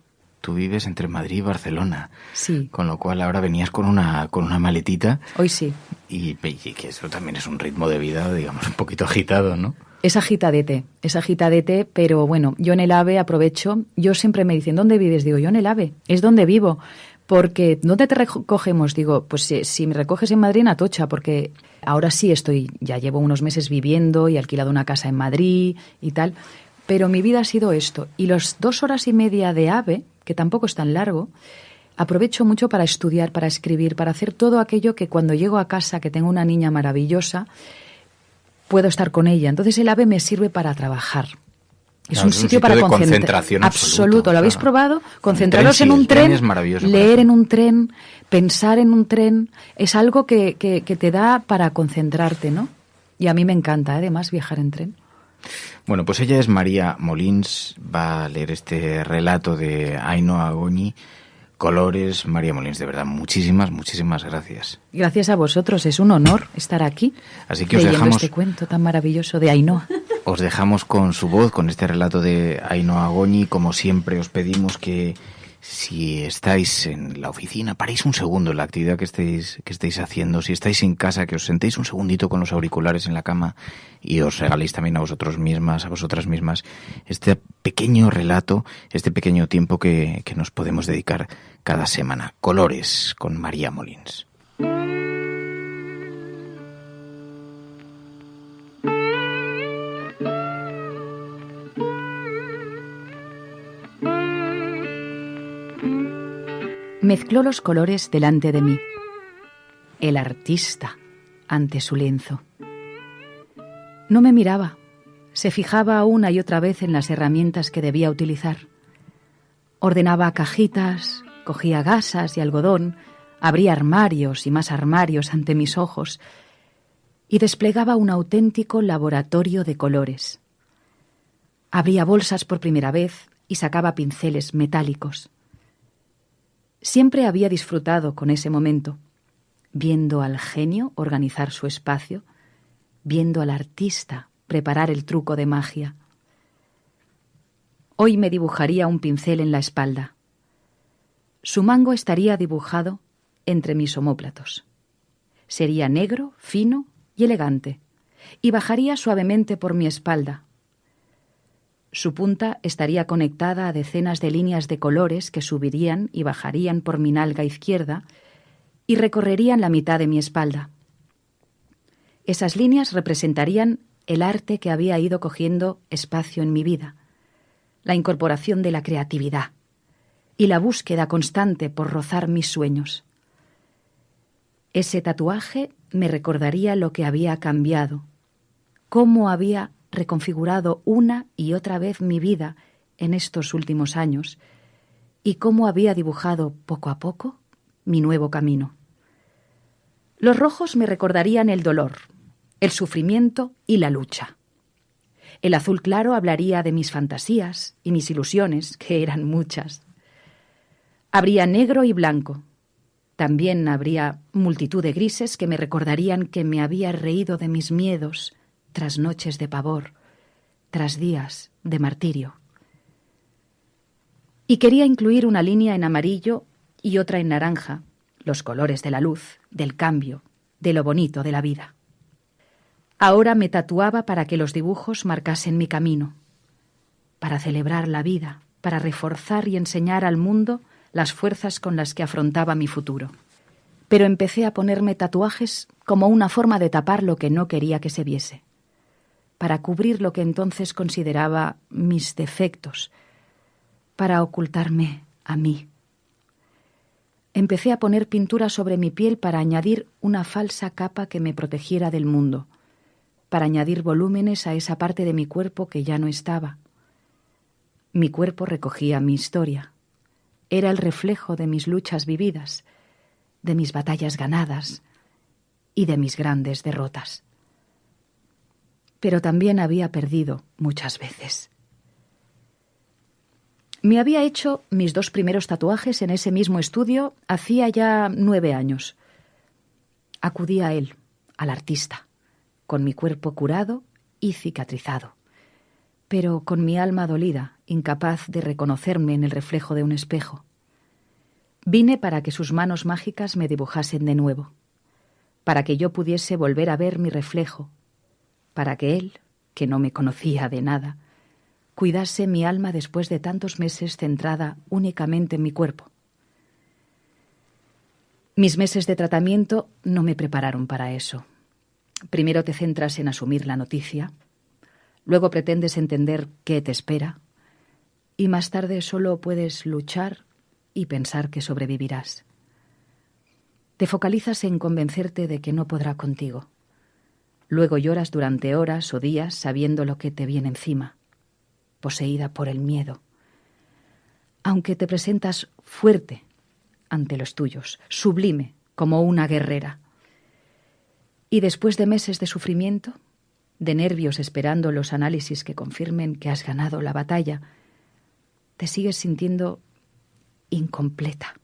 Tú vives entre Madrid y Barcelona. Sí. Con lo cual ahora venías con una maletita. Hoy sí. Y que eso también es un ritmo de vida, digamos, un poquito agitado, ¿no? Es agitadete, pero bueno, yo en el AVE aprovecho. Yo siempre me dicen, ¿dónde vives? Digo, yo en el AVE, es donde vivo. Porque, ¿dónde te recogemos? Digo, pues si me recoges en Madrid, en Atocha, porque ahora sí ya llevo unos meses viviendo y he alquilado una casa en Madrid y tal, pero mi vida ha sido esto. Y las 2 horas y media de AVE, que tampoco es tan largo, aprovecho mucho para estudiar, para escribir, para hacer todo aquello que cuando llego a casa, que tengo una niña maravillosa, puedo estar con ella. Entonces el AVE me sirve para trabajar. Es un sitio para concentración absoluto. ¿Lo habéis probado? Concentraros en un tren, leer en un tren, pensar en un tren, es algo que te da para concentrarte, ¿no? Y a mí me encanta, además, viajar en tren. Bueno, pues ella es María Molins, va a leer este relato de Ainhoa Goñi, Colores. María Molins, de verdad, muchísimas gracias. Gracias a vosotros, es un honor estar aquí. Así que os dejamos este cuento tan maravilloso de Ainhoa. Os dejamos con su voz, con este relato de Ainhoa Goñi. Como siempre, os pedimos que si estáis en la oficina, paréis un segundo en la actividad que estéis haciendo. Si estáis en casa, que os sentéis un segundito con los auriculares en la cama y os regaléis también a vosotras mismas este pequeño relato, este pequeño tiempo que nos podemos dedicar cada semana. Colores, con María Molins. Mezcló los colores delante de mí. El artista ante su lienzo. No me miraba. Se fijaba una y otra vez en las herramientas que debía utilizar. Ordenaba cajitas, cogía gasas y algodón, abría armarios y más armarios ante mis ojos y desplegaba un auténtico laboratorio de colores. Abría bolsas por primera vez y sacaba pinceles metálicos. Siempre había disfrutado con ese momento, viendo al genio organizar su espacio, viendo al artista preparar el truco de magia. Hoy me dibujaría un pincel en la espalda. Su mango estaría dibujado entre mis omóplatos. Sería negro, fino y elegante, y bajaría suavemente por mi espalda. Su punta estaría conectada a decenas de líneas de colores que subirían y bajarían por mi nalga izquierda y recorrerían la mitad de mi espalda. Esas líneas representarían el arte que había ido cogiendo espacio en mi vida, la incorporación de la creatividad y la búsqueda constante por rozar mis sueños. Ese tatuaje me recordaría lo que había cambiado, cómo había reconfigurado una y otra vez mi vida en estos últimos años y cómo había dibujado poco a poco mi nuevo camino. Los rojos me recordarían el dolor, el sufrimiento y la lucha. El azul claro hablaría de mis fantasías y mis ilusiones, que eran muchas. Habría negro y blanco. También habría multitud de grises que me recordarían que me había reído de mis miedos tras noches de pavor, tras días de martirio. Y quería incluir una línea en amarillo y otra en naranja, los colores de la luz, del cambio, de lo bonito de la vida. Ahora me tatuaba para que los dibujos marcasen mi camino, para celebrar la vida, para reforzar y enseñar al mundo las fuerzas con las que afrontaba mi futuro. Pero empecé a ponerme tatuajes como una forma de tapar lo que no quería que se viese, para cubrir lo que entonces consideraba mis defectos, para ocultarme a mí. Empecé a poner pintura sobre mi piel para añadir una falsa capa que me protegiera del mundo, para añadir volúmenes a esa parte de mi cuerpo que ya no estaba. Mi cuerpo recogía mi historia. Era el reflejo de mis luchas vividas, de mis batallas ganadas y de mis grandes derrotas. Pero también había perdido muchas veces. Me había hecho mis 2 primeros tatuajes en ese mismo estudio hacía ya 9 años. Acudí a él, al artista, con mi cuerpo curado y cicatrizado, pero con mi alma dolida, incapaz de reconocerme en el reflejo de un espejo. Vine para que sus manos mágicas me dibujasen de nuevo, para que yo pudiese volver a ver mi reflejo, para que él, que no me conocía de nada, cuidase mi alma después de tantos meses centrada únicamente en mi cuerpo. Mis meses de tratamiento no me prepararon para eso. Primero te centras en asumir la noticia, luego pretendes entender qué te espera, y más tarde solo puedes luchar y pensar que sobrevivirás. Te focalizas en convencerte de que no podrá contigo. Luego lloras durante horas o días sabiendo lo que te viene encima, poseída por el miedo. Aunque te presentas fuerte ante los tuyos, sublime como una guerrera. Y después de meses de sufrimiento, de nervios esperando los análisis que confirmen que has ganado la batalla, te sigues sintiendo incompleta.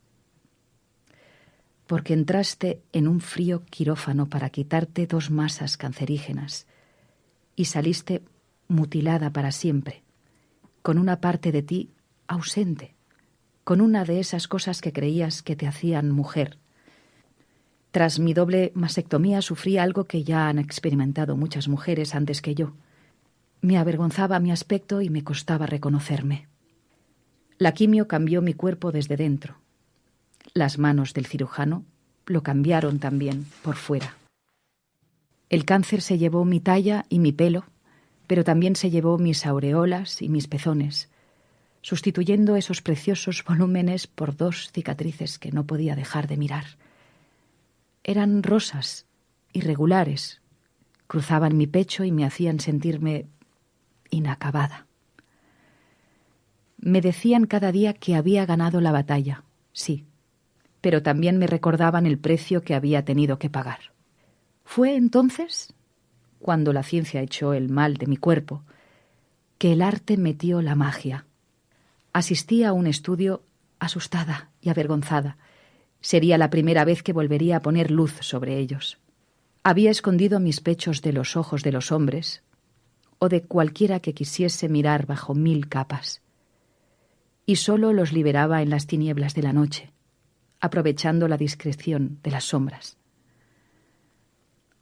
Porque entraste en un frío quirófano para quitarte 2 masas cancerígenas y saliste mutilada para siempre, con una parte de ti ausente, con una de esas cosas que creías que te hacían mujer. Tras mi doble mastectomía sufrí algo que ya han experimentado muchas mujeres antes que yo. Me avergonzaba mi aspecto y me costaba reconocerme. La quimio cambió mi cuerpo desde dentro. Las manos del cirujano lo cambiaron también por fuera. El cáncer se llevó mi talla y mi pelo, pero también se llevó mis aureolas y mis pezones, sustituyendo esos preciosos volúmenes por 2 cicatrices que no podía dejar de mirar. Eran rosas, irregulares, cruzaban mi pecho y me hacían sentirme inacabada. Me decían cada día que había ganado la batalla, sí, pero también me recordaban el precio que había tenido que pagar. Fue entonces, cuando la ciencia echó el mal de mi cuerpo, que el arte metió la magia. Asistí a un estudio asustada y avergonzada. Sería la primera vez que volvería a poner luz sobre ellos. Había escondido mis pechos de los ojos de los hombres o de cualquiera que quisiese mirar bajo 1000 capas. Y solo los liberaba en las tinieblas de la noche, aprovechando la discreción de las sombras.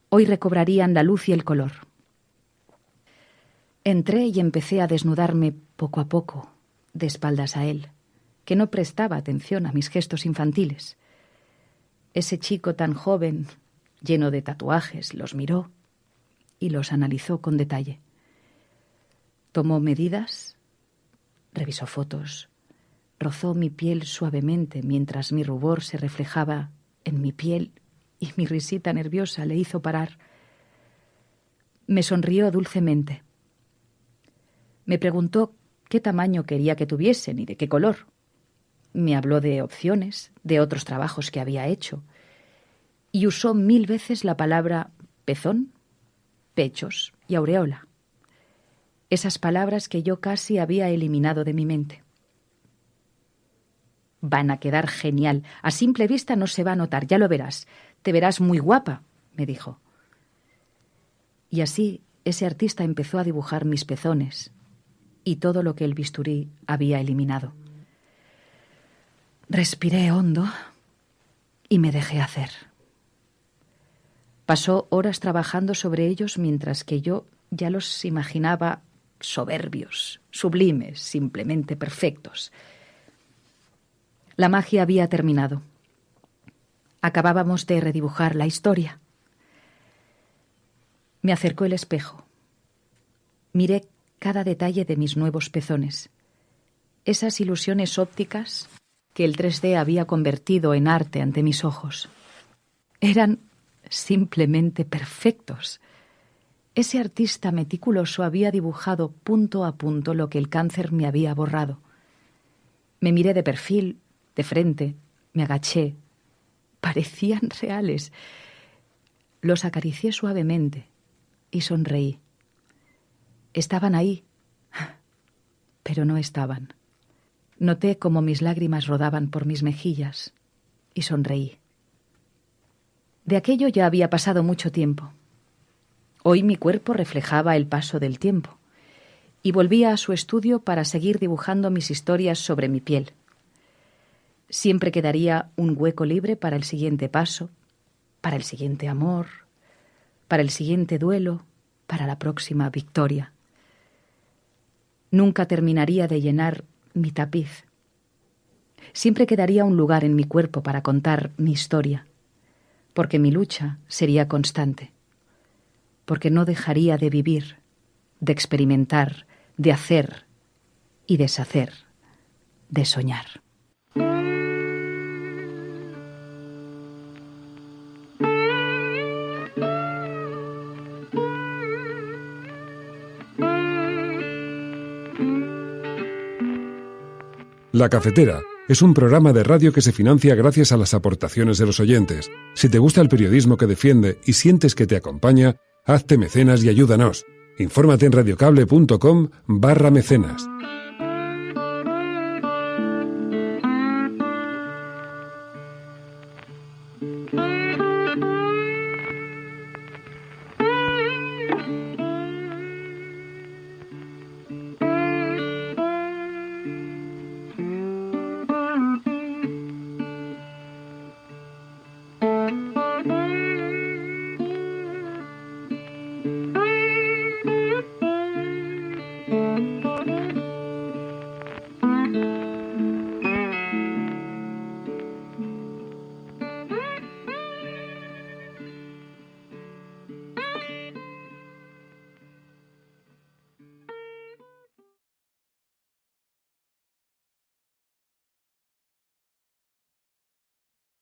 Hoy recobrarían la luz y el color. Entré y empecé a desnudarme poco a poco, de espaldas a él, que no prestaba atención a mis gestos infantiles. Ese chico tan joven, lleno de tatuajes, los miró y los analizó con detalle. Tomó medidas, revisó fotos, rozó mi piel suavemente mientras mi rubor se reflejaba en mi piel y mi risita nerviosa le hizo parar. Me sonrió dulcemente. Me preguntó qué tamaño quería que tuviesen y de qué color. Me habló de opciones, de otros trabajos que había hecho, y usó 1000 veces la palabra pezón, pechos y aureola. Esas palabras que yo casi había eliminado de mi mente. Van a quedar genial. A simple vista no se va a notar, ya lo verás. Te verás muy guapa, me dijo. Y así ese artista empezó a dibujar mis pezones y todo lo que el bisturí había eliminado. Respiré hondo y me dejé hacer. Pasó horas trabajando sobre ellos mientras que yo ya los imaginaba soberbios, sublimes, simplemente perfectos. La magia había terminado. Acabábamos de redibujar la historia. Me acercó el espejo. Miré cada detalle de mis nuevos pezones. Esas ilusiones ópticas que el 3D había convertido en arte ante mis ojos. Eran simplemente perfectos. Ese artista meticuloso había dibujado punto a punto lo que el cáncer me había borrado. Me miré de perfil, de frente, me agaché. Parecían reales. Los acaricié suavemente y sonreí. Estaban ahí, pero no estaban. Noté cómo mis lágrimas rodaban por mis mejillas y sonreí. De aquello ya había pasado mucho tiempo. Hoy mi cuerpo reflejaba el paso del tiempo y volvía a su estudio para seguir dibujando mis historias sobre mi piel. Siempre quedaría un hueco libre para el siguiente paso, para el siguiente amor, para el siguiente duelo, para la próxima victoria. Nunca terminaría de llenar mi tapiz. Siempre quedaría un lugar en mi cuerpo para contar mi historia, porque mi lucha sería constante, porque no dejaría de vivir, de experimentar, de hacer y deshacer, de soñar. La Cafetera es un programa de radio que se financia gracias a las aportaciones de los oyentes. Si te gusta el periodismo que defiende y sientes que te acompaña, hazte mecenas y ayúdanos. Infórmate en radiocable.com/mecenas.